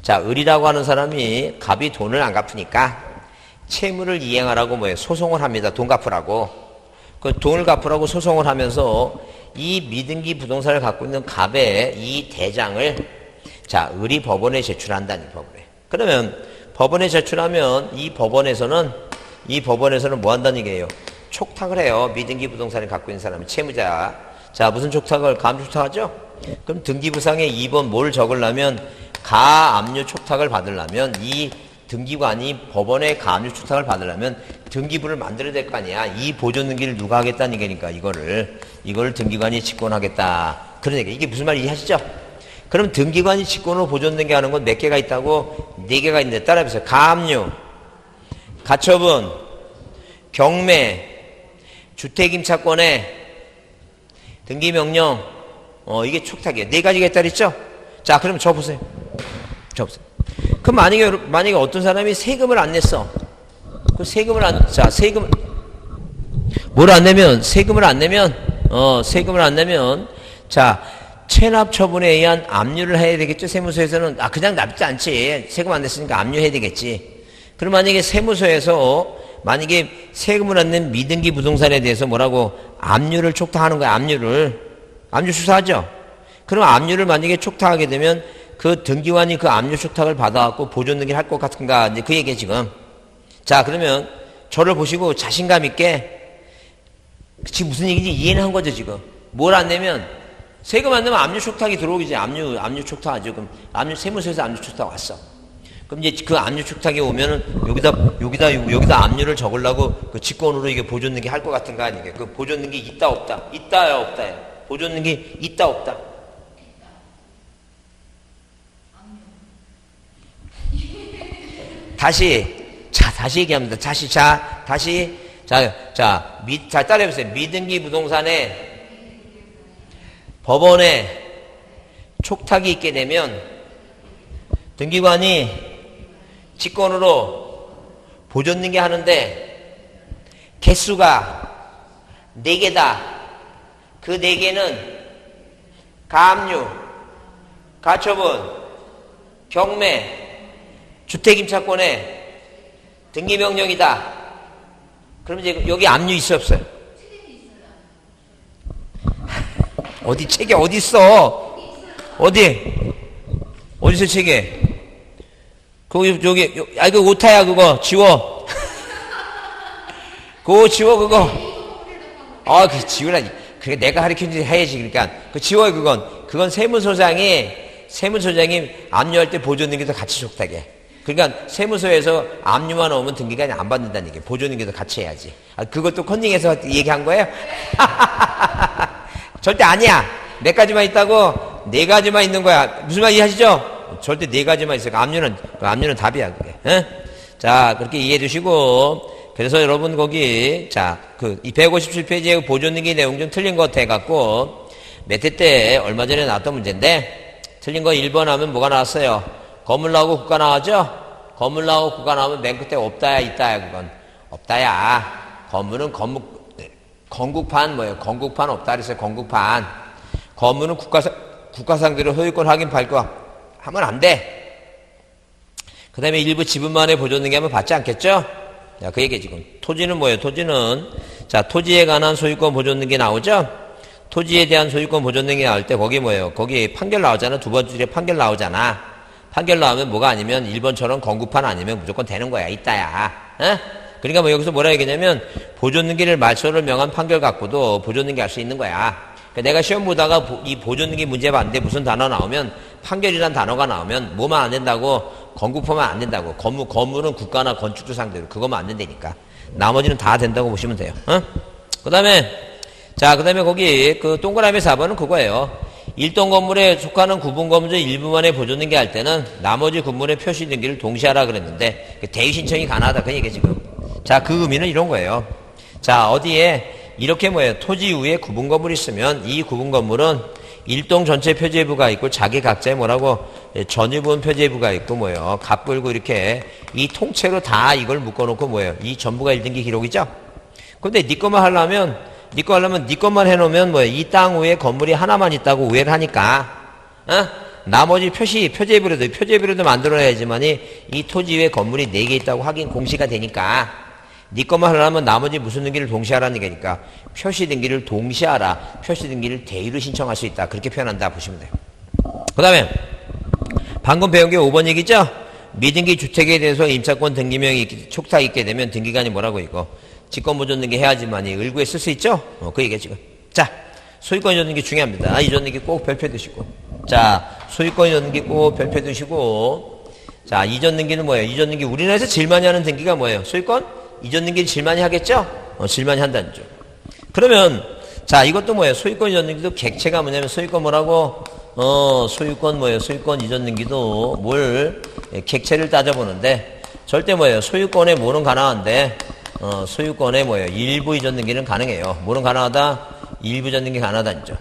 자, 을이라고 하는 사람이 갑이 돈을 안 갚으니까 채무를 이행하라고 뭐예요? 소송을 합니다. 돈 갚으라고. 그 돈을 갚으라고 소송을 하면서 이 미등기 부동산을 갖고 있는 갑의 이 대장을 자, 을이 법원에 제출한다니, 법원에. 그러면 법원에 제출하면 이 법원에서는 뭐 한다는 얘기예요? 촉탁을 해요. 미등기 부동산을 갖고 있는 사람이 채무자. 자, 무슨 촉탁을? 가압류 촉탁하죠? 그럼 등기부상에 2번 뭘 적으려면 가압류 촉탁을 받으려면 이 등기관이 법원에 가압류 촉탁을 받으려면 등기부를 만들어야 될 거 아니야. 이 보존등기를 누가 하겠다는 얘기니까 이거를 등기관이 직권하겠다. 그런 얘기. 이게 무슨 말인지 이해하시죠? 그럼 등기관이 직권으로 보존등기 하는 건 몇 개가 있다고? 4개가 있는데 따라해보세요. 가압류, 가처분, 경매, 주택임차권에 등기명령, 이게 촉탁이에요. 4가지가 있다 그랬죠? 자, 그럼 적어보세요. 그럼 만약에 어떤 사람이 세금을 안 냈어. 그 세금을 안 내면, 자, 체납 처분에 의한 압류를 해야 되겠죠? 세무서에서는. 그냥 납지 않지. 세금 안 냈으니까 압류해야 되겠지. 그럼 만약에 세무서에서 만약에 세금을 안 낸 미등기 부동산에 대해서 뭐라고? 압류를 촉탁하는 거야, 압류 수사하죠? 그럼 압류를 만약에 촉탁하게 되면 그 등기관이 그 압류 축탁을 받아갖고 보존 등기를 할 것 같은가, 이제 그 얘기에 지금. 자, 그러면 저를 보시고 자신감 있게 지금 무슨 얘기인지 이해는 한 거죠, 지금. 뭘 안 내면 세금 안 내면 압류 축탁이 들어오겠지. 압류 축탁하죠. 그럼 세무서에서 압류 축탁 왔어. 그럼 이제 그 압류 축탁이 오면은 여기다 압류를 적으려고 그 직권으로 이게 보존 등기 할 것 같은가 아니게. 그 보존 등기 있다 없다. 있다야 없다야. 보존 등기 있다 없다. 다시 얘기합니다. 잘 따라해보세요. 미등기 부동산에 법원에 촉탁이 있게 되면 등기관이 직권으로 보존 등기 하는데 개수가 4개다. 그 4개는 가압류, 가처분, 경매, 주택임차권의 등기명령이다. 그럼 이제 여기 압류 있어 없어요? 어디 책에 어디 있어? 어디서 책에? 저기 이거 오타야 그거 지워. 그거 지워 그거. 그 지우라니. 그게 내가 가르쳐주지 해야지. 그러니까 그 지워요 그건 세무서장이 압류할 때 보존 등기도 같이 촉탁해. 그러니까 세무서에서 압류만 오면 등기관이 안 받는다는 얘기예요. 보존 등기도 같이 해야지. 그것도 컨닝해서 얘기한 거예요? 절대 아니야. 몇 가지만 있다고 4가지만 있는 거야. 무슨 말 이해하시죠? 절대 4가지만 있어요. 압류는 답이야 그게. 에? 자, 그렇게 이해해 주시고. 그래서 여러분 거기 이 157페이지에 보존 등기 내용 좀 틀린 것 같아갖고 몇 회 때 얼마 전에 나왔던 문제인데 틀린 거 1번 하면 뭐가 나왔어요? 건물 나오고 국가 나왔죠? 건물 나오고 국가 나오면 맨 끝에 없다야 있다야. 그건 없다야. 건물은 건국판 건국판 없다 그랬어요. 건국판. 건물은 국가상대로 소유권 확인 발과 하면 안 돼. 그 다음에 일부 지분만의 보존 등기 하면 받지 않겠죠? 자, 그 얘기 지금. 토지는 뭐예요? 토지는 토지에 관한 소유권 보존 등기 나오죠? 토지에 대한 소유권 보존 등기 나올 때 거기 뭐예요? 거기 판결 나오잖아. 두 번째 줄에 판결 나오잖아. 판결 나오면 뭐가 아니면 1번처럼 건국판 아니면 무조건 되는 거야. 있다야. 에? 그러니까 여기서 뭐라 얘기냐면 보존 등기를 말소를 명한 판결 갖고도 보존 등기 할 수 있는 거야. 그러니까 내가 시험 보다가 이 보존 등기 문제 봤는데 무슨 단어 나오면 판결이란 단어가 나오면 뭐만 안 된다고 건국판만 안 된다고. 건물은 국가나 건축주 상대로 그거만 안 된다니까. 나머지는 다 된다고 보시면 돼요. 그 다음에 거기 그 동그라미 4번은 그거예요. 일동 건물에 속하는 구분 건물 중 일부만의 보존 등기 할 때는 나머지 건물의 표시 등기를 동시에 하라 그랬는데 대의 신청이 가능하다 그 얘기 지금. 그 의미는 이런 거예요. 어디에 이렇게 토지 위에 구분 건물이 있으면 이 구분 건물은 일동 전체 표제부가 있고 자기 각자의 전유분 표제부가 있고 갑불고 이렇게 이 통째로 다 이걸 묶어놓고 이 전부가 1등기 기록이죠. 근데 네 것만 하려면 네 것만 해놓으면 이 땅 위에 건물이 하나만 있다고 오해를 하니까 나머지 표제부로도 만들어야지만이 이 토지 위에 건물이 4개 있다고 확인 공시가 되니까 네 것만 하려면 나머지 무슨 등기를 동시에 하라는 얘기니까 표시 등기를 동시에 하라. 표시 등기를 대의로 신청할 수 있다. 그렇게 표현한다 보시면 돼요. 그 다음에 방금 배운 게 5번 얘기죠? 미등기 주택에 대해서 임차권 등기명이 촉탁이 있게 되면 등기관이 뭐라고 이거 직권보존 등기 해야지만이 을구에 쓸 수 있죠? 그 얘기야 지금. 소유권 이전 등기 중요합니다. 이전 등기 꼭 별표 두시고. 소유권 이전 등기 꼭 별표 두시고. 이전 등기는 뭐예요? 이전 등기 우리나라에서 제일 많이 하는 등기가 뭐예요? 소유권? 이전 등기를 제일 많이 하겠죠? 제일 많이 한다는 점. 그러면 이것도 뭐예요? 소유권 이전 등기도 객체가 뭐냐면 소유권 뭐라고? 소유권 뭐예요? 소유권 이전 등기도 객체를 따져보는데 절대 뭐예요? 소유권에 뭐는 가능한데 소유권에 일부 이전 등기는 가능해요. 뭐는 가능하다? 일부 이전 등기 가능하다죠.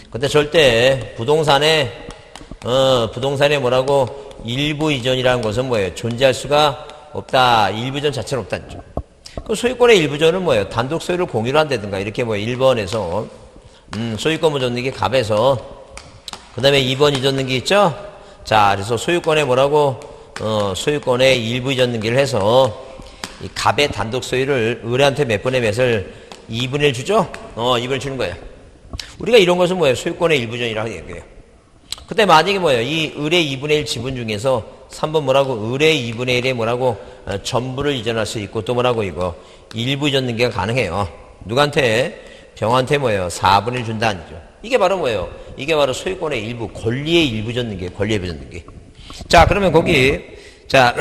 근데 절대 부동산에 뭐라고? 일부 이전이라는 것은 뭐예요? 존재할 수가 없다. 일부 이전 자체는 없다는 점. 그 소유권의 일부 이전은 뭐예요? 단독 소유를 공유를 한다든가 이렇게 1번에서 소유권 보존 등기 갑에서 그 다음에 2번 이전 등기 있죠? 그래서 소유권에 뭐라고? 소유권의 일부 이전 등기를 해서 이 갑의 단독 소유를 을한테 몇 분의 몇을 2분의 1 주죠? 2분의 1 주는 거예요. 우리가 이런 것은 뭐예요? 소유권의 일부 이전이라고 얘기해요. 그때 만약에 뭐예요? 이 을의 2분의 1 지분 중에서 3번 뭐라고? 을의 2분의 1에 뭐라고? 전부를 이전할 수 있고 또 뭐라고 이거? 일부 이전 등기가 가능해요. 누구한테? 병한테 뭐예요? 4분의 1 준다 아니죠. 이게 바로 뭐예요? 이게 바로 소유권의 일부, 권리의 일부 전 등기, 권리의 일부 전 등기. 자, 그러면 거기, 자,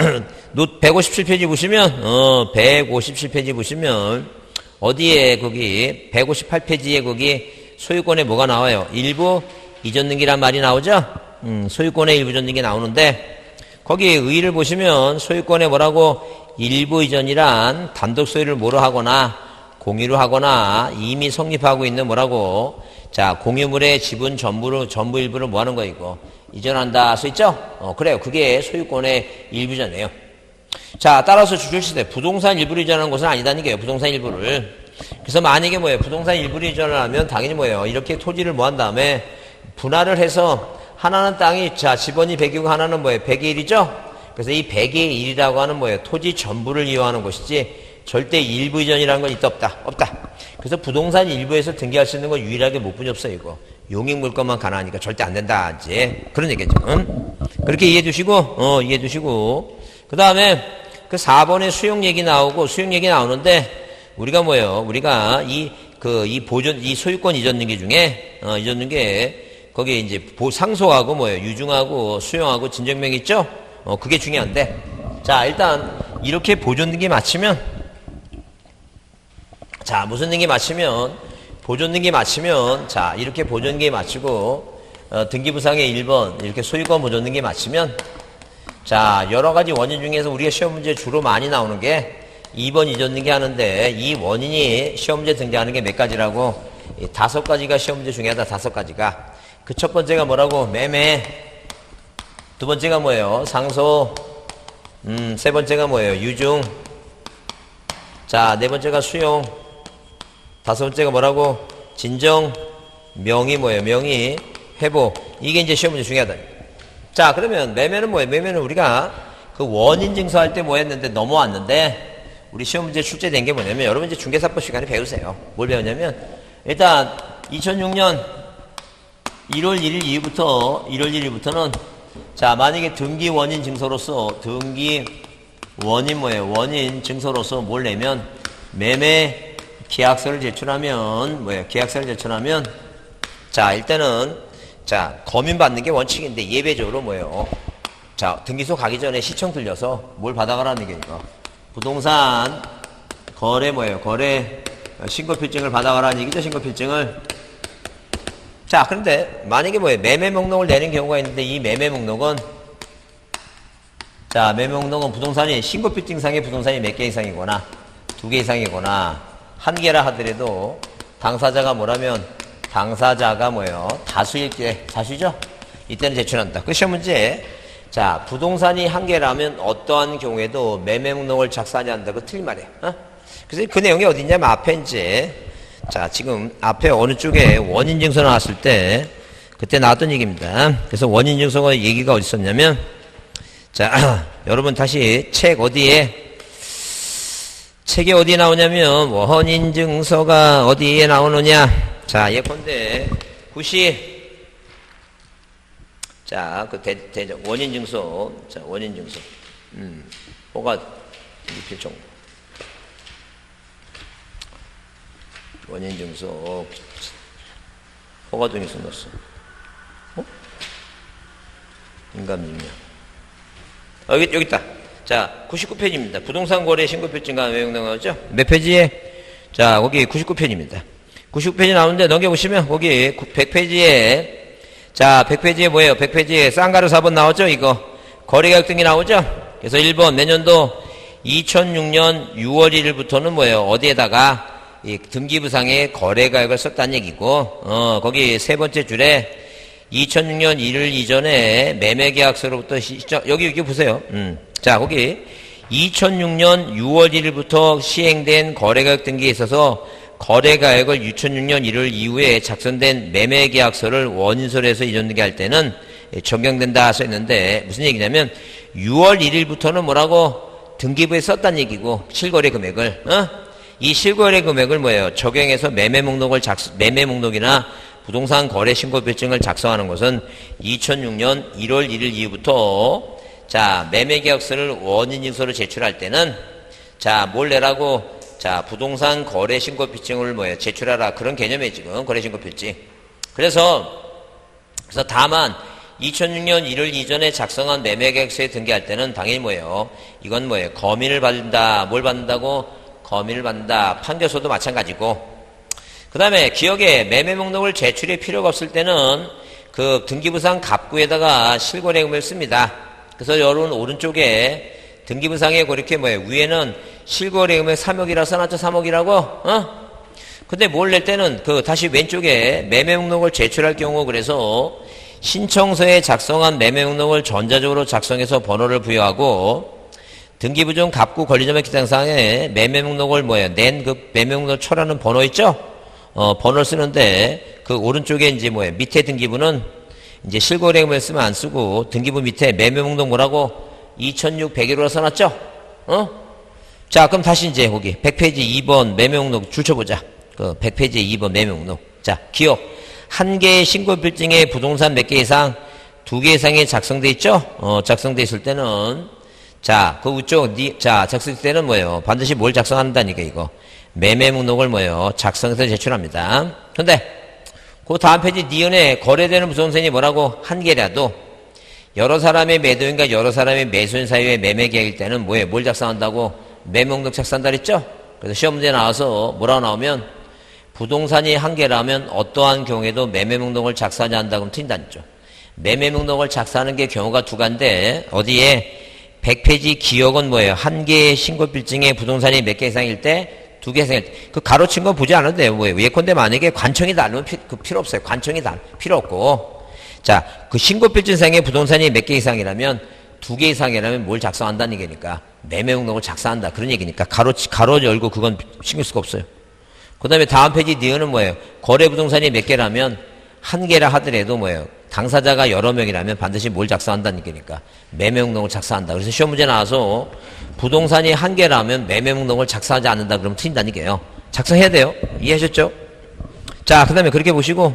157페이지 보시면, 157페이지 보시면, 어디에 거기, 158페이지에 거기 소유권에 뭐가 나와요? 일부 이전 등기란 말이 나오죠? 소유권의 일부 이전 등기 나오는데, 거기 의의를 보시면 소유권에 뭐라고? 일부 이전이란 단독 소유를 뭐로 하거나, 공유로 하거나, 이미 성립하고 있는 뭐라고? 자, 공유물의 지분 전부 일부를 뭐 하는 거 이거? 이전한다 써있죠? 그래요. 그게 소유권의 일부잖아요. 자, 따라서 주술시대 부동산 일부를 이전하는 것은 아니다는 게요. 부동산 일부를. 그래서 만약에 뭐예요? 부동산 일부를 이전을 하면 당연히 뭐예요? 이렇게 토지를 뭐 한 다음에 분할을 해서 하나는 땅이 자, 지번이 100이고 하나는 뭐예요? 100의 1이죠? 그래서 이 100의 1이라고 하는 뭐예요? 토지 전부를 이용하는 것이지 절대 일부 이전이라는 건 있다 없다? 없다. 그래서 부동산 일부에서 등기할 수 있는 건 유일하게 목분이 없어요. 이거. 용익물건만 가능하니까 절대 안 된다. 이제 그런 얘기죠. 그렇게 이해해 두시고 이해해 두시고 그 다음에 그 4번에 수용 얘기 나오고 수용 얘기 나오는데 우리가 뭐예요? 우리가 이 소유권 이전 등기 중에 이전 등기 거기에 이제 상소하고 뭐예요? 유증하고 수용하고 진정명 있죠? 그게 중요한데 자 일단 이렇게 보존 등기 마치면 자, 무슨 등기 마치면, 보존 등기 마치면, 자, 이렇게 보존 등기 마치고, 등기부상의 1번, 이렇게 소유권 보존 등기 마치면, 자, 여러 가지 원인 중에서 우리가 시험 문제 주로 많이 나오는 게 2번 이전 등기 하는데, 이 원인이 시험 문제 등기하는 게 몇 가지라고? 5가지가 시험 문제 중요하다, 5가지가. 그 첫 번째가 뭐라고? 매매. 두 번째가 뭐예요? 상소. 세 번째가 뭐예요? 유증. 자, 네 번째가 수용. 다섯 번째가 뭐라고? 진정, 명의 뭐예요? 명의, 회복. 이게 이제 시험 문제 중요하다. 자, 그러면 매매는 뭐예요? 매매는 우리가 그 원인 증서할 때 뭐 했는데 넘어왔는데 우리 시험 문제 출제된 게 뭐냐면 여러분 이제 중개사법 시간에 배우세요. 뭘 배우냐면 일단 2006년 1월 1일 이후부터는 자, 만약에 등기 원인 증서로서 등기 원인 뭐예요? 원인 증서로서 뭘 내면 매매 계약서를 제출하면 뭐예요? 계약서를 제출하면 자 일단은 자 검인 받는 게 원칙인데 예외적으로 뭐예요? 자 등기소 가기 전에 시청 들려서 뭘 받아가라는 게 이거 부동산 거래 뭐예요? 거래 신고필증을 받아가라는 얘기죠. 신고필증을 자 그런데 만약에 뭐예요? 매매 목록을 내는 경우가 있는데 이 매매 목록은 자 매매 목록은 부동산이 신고필증상의 부동산이 몇 개 이상이거나 2개 이상이거나 1개라 하더라도 당사자가 뭐라면 당사자가 뭐예요? 다수일 때 다수죠? 이때는 제출한다. 그 시험 문제 자 부동산이 1개라면 어떠한 경우에도 매매 목록을 작성하지 않는다고 틀린 말이에요. 그래서 그 내용이 어디 있냐면 앞에 이제 자 지금 앞에 어느 쪽에 원인 증서 나왔을 때 그때 나왔던 얘기입니다. 그래서 원인 증서가 얘기가 어디 있었냐면 자 여러분 다시 책 어디에 책이 어디에 나오냐면 원인 증서가 어디에 나오느냐 자 예컨대 90 자 그 원인 증서 자 원인 증서 뭐가 필정 원인 증서 허가 중에서 넣었어 인감증명 여기 있다. 자, 99페이지입니다. 부동산 거래 신고필증과 매매목록 나오죠? 몇 페이지에? 자, 거기 99페이지입니다. 99페이지 나오는데 넘겨보시면 거기 100페이지에 자, 100페이지에 뭐예요? 100페이지에 쌍가루 4번 나오죠? 이거 거래계약 등이 나오죠? 그래서 1번 내년도 2006년 6월 1일부터는 뭐예요? 어디에다가 이 등기부상에 거래가액을 썼다는 얘기고 거기 세 번째 줄에 2006년 1일 이전에 매매계약서로부터 여기 보세요. 자, 거기 2006년 6월 1일부터 시행된 거래가액 등기에 있어서 거래가액을 2006년 1월 이후에 작성된 매매계약서를 원인서류에서 이전 등기할 때는 적용된다 써있는데 무슨 얘기냐면 6월 1일부터는 뭐라고 등기부에 썼다는 얘기고 실거래 금액을 이 실거래 금액을 뭐예요? 적용해서 매매 목록이나 부동산 거래 신고필증을 작성하는 것은 2006년 1월 1일 이후부터 자, 매매계약서를 원인증서로 제출할 때는 자, 뭘 내라고? 자, 부동산 거래 신고필증을 뭐예요? 제출하라. 그런 개념이에요, 지금. 거래 신고필증. 그래서 다만 2006년 1월 이전에 작성한 매매계약서에 등기할 때는 당연히 뭐예요? 이건 뭐예요? 검인을 받는다. 뭘 받는다고? 검인을 받는다. 판결서도 마찬가지고. 그 다음에 기억에 매매 목록을 제출할 필요가 없을 때는 그 등기부상 갑구에다가 실거래금을 씁니다. 그래서 여러분 오른쪽에 등기부상에 그렇게 뭐예요? 위에는 실거래금액 3억이라 써놨죠? 3억이라고? 근데 뭘 낼 때는 다시 왼쪽에 매매 목록을 제출할 경우 그래서 신청서에 작성한 매매 목록을 전자적으로 작성해서 번호를 부여하고 등기부 중 갑구 권리점의 기장상에 매매 목록을 낸 그 매매 목록을 초라는 번호 있죠? 번호를 쓰는데 그 오른쪽에 이제 밑에 등기부는 이제 실거래금을 쓰면 안 쓰고 등기부 밑에 매매 목록 뭐라고? 2601호로 써놨죠? 자, 그럼 다시 이제 거기 100페이지 2번 매매 목록 줄 쳐보자. 그 100페이지 2번 매매 목록. 자, 기억. 한 개의 신고필증에 부동산 몇 개 이상, 2개 이상이 작성돼 있죠? 작성돼 있을 때는, 자, 그 우쪽, 작성될 때는 뭐예요? 반드시 뭘 작성한다니까, 이거. 매매 목록을 작성해서 제출합니다. 근데, 그 다음 페이지 니은에 거래되는 부동산이 뭐라고? 한 개라도, 여러 사람의 매도인과 여러 사람의 매수인 사이의 매매 계약일 때는 뭐예요? 뭘 작성한다고? 매매 목록 작성한다 그랬죠? 그래서 시험 문제 나와서 뭐라고 나오면, 부동산이 한 개라면 어떠한 경우에도 매매 목록을 작성하지 않는다 그러면 틀린다죠. 매매 목록을 작성하는 게 경우가 두 가지인데 어디에 100페이지 기억은 뭐예요? 한 개의 신고필증에 부동산이 몇 개 이상일 때, 2개 이상일 때. 그 가로친 거 보지 않아도 돼요. 뭐예요? 예컨대 만약에 관청이 다르면 필요 없어요. 관청이 필요 없고. 자, 그 신고필증상의 부동산이 몇 개 이상이라면 2개 이상이라면 뭘 작성한다는 얘기니까 매매 목록을 작성한다. 그런 얘기니까 가로 열고 그건 신경 쓸 거 없어요. 그 다음에 다음 페이지 니은은 뭐예요? 거래 부동산이 몇 개라면 한 개라 하더라도 뭐예요? 당사자가 여러 명이라면 반드시 뭘 작성한다는 얘기니까 매매 목록을 작성한다. 그래서 시험 문제 나와서 부동산이 한 개라면 매매 목록을 작성하지 않는다 그러면 틀린다는 얘기예요. 작성해야 돼요. 이해하셨죠? 자, 그 다음에 그렇게 보시고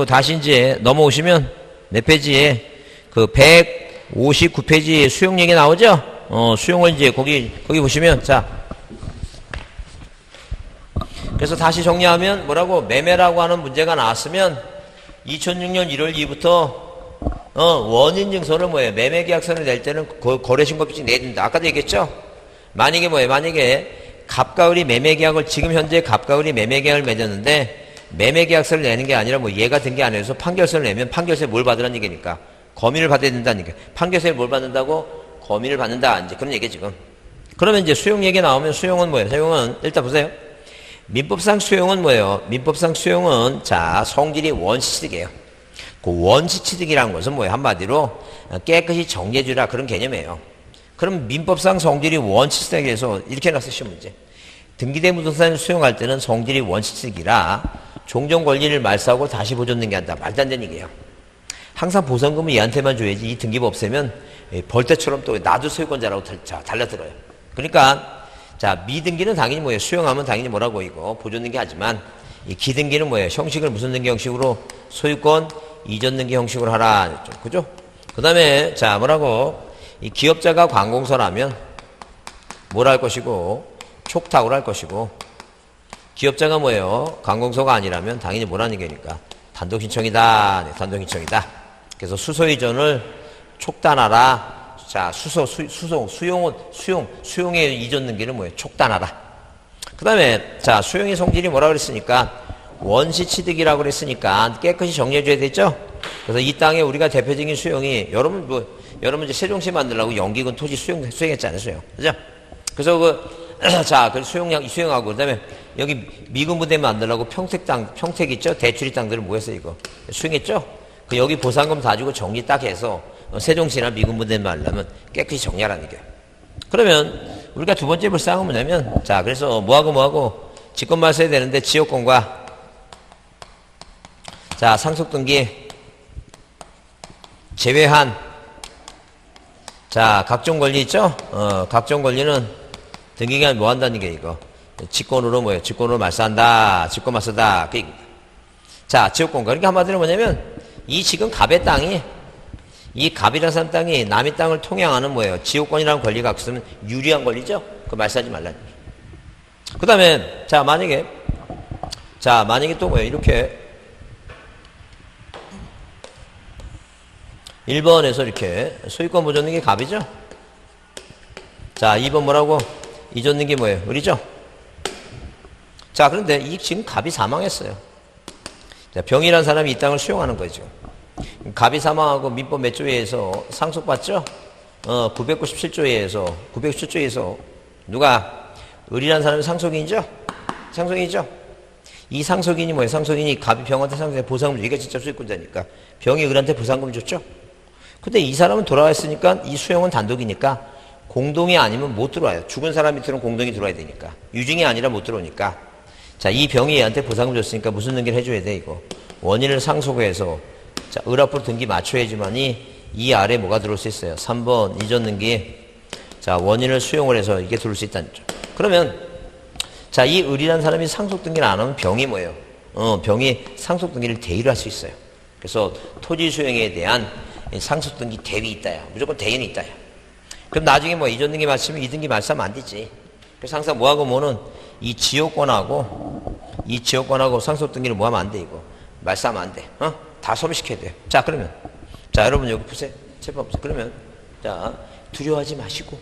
다시 이제 넘어오시면 몇 페이지에 그 159페이지 수용 얘기 나오죠? 수용을 이제 거기 보시면 자, 그래서 다시 정리하면 뭐라고? 매매라고 하는 문제가 나왔으면 2006년 1월 2일부터 원인증서를 매매계약서를 낼 때는 거래신고필증 내야 된다. 아까도 얘기했죠? 만약에 만약에 갑과 을이 매매계약을 지금 현재 갑과 을이 매매계약을 맺었는데 매매계약서를 내는 게 아니라 얘가 든 게 아니라서 판결서를 내면 판결서에 뭘 받으라는 얘기니까 검인을 받아야 된다는 얘기야. 판결서에 뭘 받는다고? 검인을 받는다. 이제 그런 얘기 지금. 그러면 이제 수용 얘기 나오면 수용은 뭐예요? 수용은 일단 보세요. 민법상 수용은 뭐예요? 민법상 수용은 자, 성질이 원시취득이에요. 그 원시취득이라는 것은 뭐예요? 한마디로 깨끗이 정리해주라 그런 개념이에요. 그럼 민법상 성질이 원시취득에서 이렇게 해놨어 시험 문제. 등기된 부동산을 수용할 때는 성질이 원시취득이라 종전 권리를 말소하고 다시 보존 등기한다. 말도 안 되는 얘기예요. 항상 보상금은 얘한테만 줘야지 이 등기부 없애면 벌떼처럼 또 나도 소유권자라고 달려들어요. 그러니까 자, 미등기는 당연히 뭐예요? 수용하면 당연히 뭐라고 이거 보존등기 하지만 이 기등기는 뭐예요? 형식을 무슨 등기 형식으로? 소유권 이전 등기 형식으로 하라. 그죠? 그 다음에 자, 뭐라고? 이 기업자가 관공서라면 뭘 할 것이고 촉탁을 할 것이고 기업자가 뭐예요? 관공서가 아니라면 당연히 뭐라는 얘기니까 단독 신청이다. 네, 단독 신청이다. 그래서 수소 이전을 촉단하라. 자, 수용의 이전 등기는 뭐예요? 촉단하라. 그 다음에, 자, 수용의 성질이 뭐라 그랬으니까, 원시취득이라고 그랬으니까, 깨끗이 정리해줘야 되죠? 그래서 이 땅에 우리가 대표적인 수용이, 여러분 이제 세종시 만들려고 영기군 토지 수용했잖아요, 수용. 그죠? 그래서 자, 수용하고, 그 다음에 여기 미군 부대 만들려고 평택 있죠? 대출이 땅들을 뭐 했어요, 이거? 수용했죠? 여기 보상금 다 주고 정리 딱 해서, 세종시나 미군 부대만 하려면 깨끗이 정리하라는 얘기예요. 그러면 우리가 두 번째 불쌍은 뭐냐면 자, 그래서 뭐하고 직권만 써야 되는데 지역권과 자, 상속등기 제외한 자, 각종 권리 있죠? 각종 권리는 등기기간 뭐 한다는 게 이거 직권으로 직권으로 말소한다. 직권 말소다. 자, 지역권과. 그러니까 한마디로 뭐냐면, 이 지금 갑의 땅이, 이 갑이라는 사람 땅이 남의 땅을 통행하는 뭐예요? 지역권이라는 권리가 없으면 유리한 권리죠? 그거 말씀하지 말라는 얘기. 그 다음에, 만약에 또 뭐예요? 이렇게, 1번에서 이렇게, 소유권 못 줬는 게 갑이죠? 자, 2번 뭐라고? 이 줬는 게 뭐예요? 을이죠? 자, 그런데 이 지금 갑이 사망했어요. 자, 병이라는 사람이 이 땅을 수용하는 거죠. 갑이 사망하고 민법 몇 조에 의해서 상속받죠? 997조에 의해서 누가? 을이라는 사람이 상속인이죠? 상속인이죠? 이 상속인이 뭐예요? 상속인이 갑이 병한테 상속해 보상금 줘. 이게 진짜 수익권자니까. 병이 을한테 보상금 줬죠? 근데 이 사람은 돌아왔으니까 이 수용은 단독이니까 공동이 아니면 못 들어와요. 죽은 사람 밑으로는 공동이 들어와야 되니까. 유증이 아니라 못 들어오니까. 자, 이 병이 얘한테 보상금 줬으니까 무슨 등기를 해줘야 돼, 이거. 원인을 상속해서, 자, 을 앞으로 등기 맞춰야지만이 이 아래 뭐가 들어올 수 있어요. 3번, 이전 등기. 자, 원인을 수용을 해서 이게 들어올 수 있다는 거죠. 그러면, 자, 이 을이라는 사람이 상속 등기를 안 하면 병이 뭐예요? 병이 상속 등기를 대위를 할 수 있어요. 그래서 토지 수용에 대한 상속 등기 대위 있다야. 무조건 대위는 있다야. 그럼 나중에 뭐 이전 등기 맞추면 이 등기 말싸면 안 되지. 그래서 항상 뭐하고 뭐는 이 지역권하고 상속 등기를 뭐하면 안 돼, 이거. 말싸면 안 돼. 다 소비시켜야 돼요. 자, 그러면. 자, 여러분 여기 보세요. 제발 보세요. 그러면. 자, 두려워하지 마시고.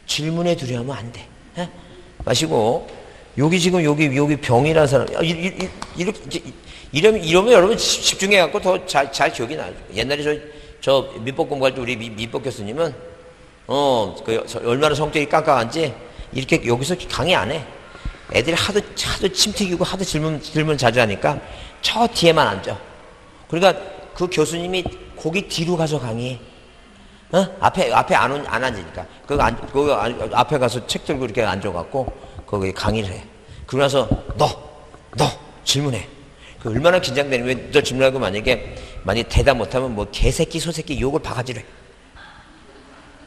질문에 두려워하면 안 돼. 마시고. 여기 지금 여기 병이라는 사람. 이러면 여러분 집중해갖고 더 잘 기억이 나요. 옛날에 저 민법 공부할 때 우리 민법 교수님은 얼마나 성격이 깜깜한지 이렇게 여기서 강의 안 해. 애들이 하도 침 튀기고 하도 질문 자주 하니까 저 뒤에만 앉아. 그러니까 그 교수님이 거기 뒤로 가서 강의해. 앞에 안 앉으니까. 그 앞에 가서 책 들고 이렇게 앉아갖고 거기 강의를 해. 그러고 나서 너 질문해. 그 얼마나 긴장되는 왜 너 질문하고 만약에 대답 못하면 뭐 개새끼 소새끼 욕을 바가지로 해.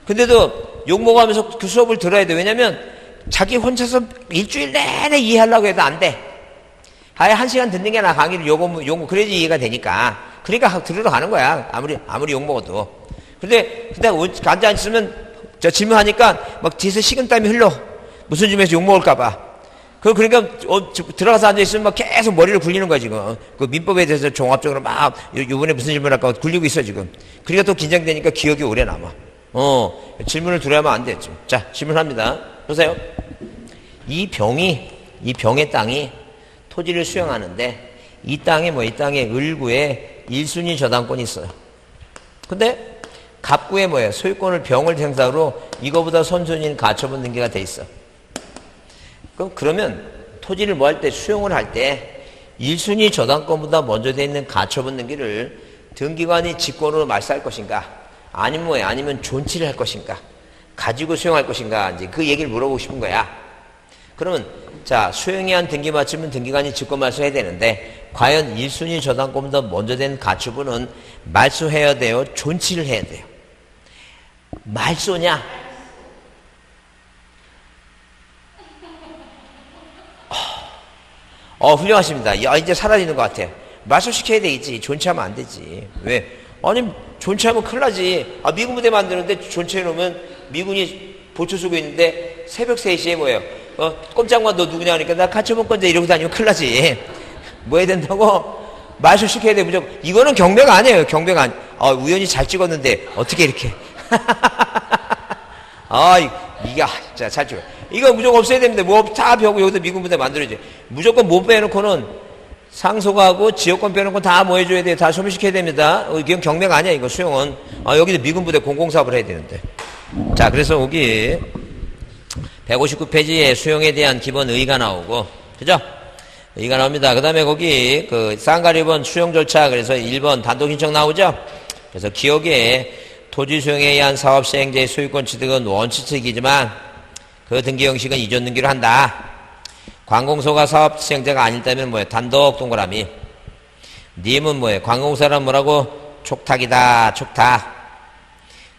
근데도 욕 먹으면서 그 수업을 들어야 돼. 왜냐면 자기 혼자서 일주일 내내 이해하려고 해도 안 돼. 아예 1시간 듣는 게 나 강의를 욕 그래야지 이해가 되니까. 그러니까 들으러 가는 거야. 아무리 욕 먹어도. 근데 앉아있으면 저 질문하니까 막 뒤에서 식은땀이 흘러. 무슨 질문에서 욕 먹을까봐. 그러니까 들어가서 앉아있으면 막 계속 머리를 굴리는 거야 지금. 그 민법에 대해서 종합적으로 막 이번에 무슨 질문할까 굴리고 있어 지금. 그러니까 또 긴장되니까 기억이 오래 남아. 질문을 들어야만 안 되죠. 자, 질문합니다. 보세요. 이 병의 땅이 토지를 수용하는데 이 땅에 을구에 1순위 저당권이 있어요. 근데 갑구에 소유권을 병을 행사로 이거보다 선순위인 가처분 등기가 돼 있어. 그러면 토지를 할 때 수용을 할 때 1순위 저당권보다 먼저 돼 있는 가처분 등기를 등기관이 직권으로 말소할 것인가? 아니면 존치를 할 것인가? 가지고 수용할 것인가? 이제 그 얘기를 물어보고 싶은 거야. 그러면 자, 수용에 한 등기 맞추면 등기관이 직권 말소해야 되는데 과연 1순위 저당권보다 먼저 된 가처분은 말소해야 돼요? 존치를 해야 돼요? 말소냐? 훌륭하십니다. 야, 이제 사라지는 것 같아요. 말소시켜야 되겠지. 존치하면 안 되지. 왜? 아니, 존치하면 큰일 나지. 미군 부대 만드는데 존치해놓으면 미군이 보초 쓰고 있는데 새벽 3시에 꼼짝마 너 누구냐 하니까 나 가처분권자 이러고 다니면 큰일 나지. 뭐 해야 된다고? 말소시켜야 돼, 무조건. 이거는 경매가 아니에요. 경매가 아니. 우연히 잘 찍었는데 어떻게 이렇게. 이게 진짜 잘 찍어. 이거 무조건 없애야 됩니다. 다 벼고 여기서 미군 부대 만들어야지. 무조건 못 빼놓고는 상속하고 지역권 빼놓고 다 뭐 해줘야 돼요. 다 소멸시켜야 됩니다. 이건 경매가 아니야, 이거 수용은. 여기도 미군 부대 공공사업을 해야 되는데. 자, 그래서 여기 159페이지에 수용에 대한 기본 의의가 나오고, 그죠? 의의가 나옵니다. 그 다음에 거기 쌍가리 1번 수용 절차, 그래서 1번 단독 신청 나오죠? 그래서 기억에 토지 수용에 의한 사업 시행자의 소유권 취득은 원칙이지만 그 등기 형식은 이전 등기로 한다. 관공서가 사업 시행자가 아닐다면 단독 동그라미. 님은 관공서란 뭐라고? 촉탁이다. 촉탁.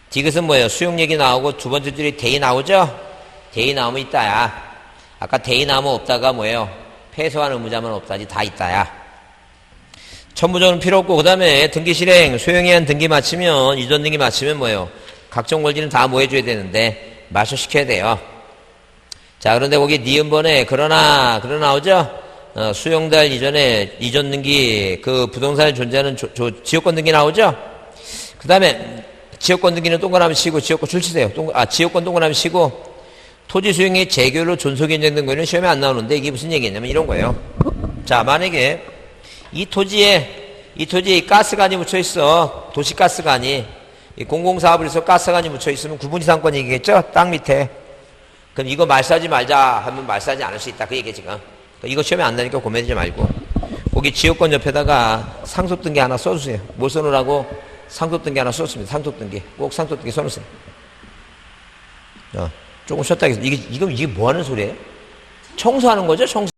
디귿은 수용 얘기 나오고 두 번째 줄이 대의 나오죠? 대의 나오면 있다야. 아까 대의 나오면 없다가 패소한 의무자만 없다지 다 있다야. 천부적은 필요 없고, 그 다음에 등기 실행, 소형의한 등기 마치면, 이전 등기 마치면 뭐예요? 각종 권리는 다 뭐 해줘야 되는데, 마셔시켜야 돼요. 자, 그런데 거기 니은번에, 그러나 나오죠? 수용달 이전에, 이전 등기, 그 부동산에 존재하는 지역권 등기 나오죠? 그 다음에, 지역권 등기는 동그라미 치고, 지역권 줄치세요. 지역권 동그라미 치고, 토지 수용의 재결로 존속이 인정된 거는 시험에 안 나오는데, 이게 무슨 얘기냐면 이런 거예요. 자, 만약에, 이 토지에 이 가스관이 묻혀 있어. 도시가스관이. 이 공공사업을 해서 가스관이 묻혀 있으면 구분이상권 얘기겠죠? 땅 밑에. 그럼 이거 말사하지 말자 하면 말사하지 않을 수 있다. 그 얘기 지금. 그러니까 이거 시험에 안 나니까 고민하지 말고. 거기 지역권 옆에다가 상속등기 하나 써주세요. 뭘 써놓으라고? 상속등기 하나 썼습니다. 상속등기. 꼭 상속등기 써놓으세요. 조금 쉬었다 하겠습니다. 이게 뭐 하는 소리예요? 청소하는 거죠? 청소.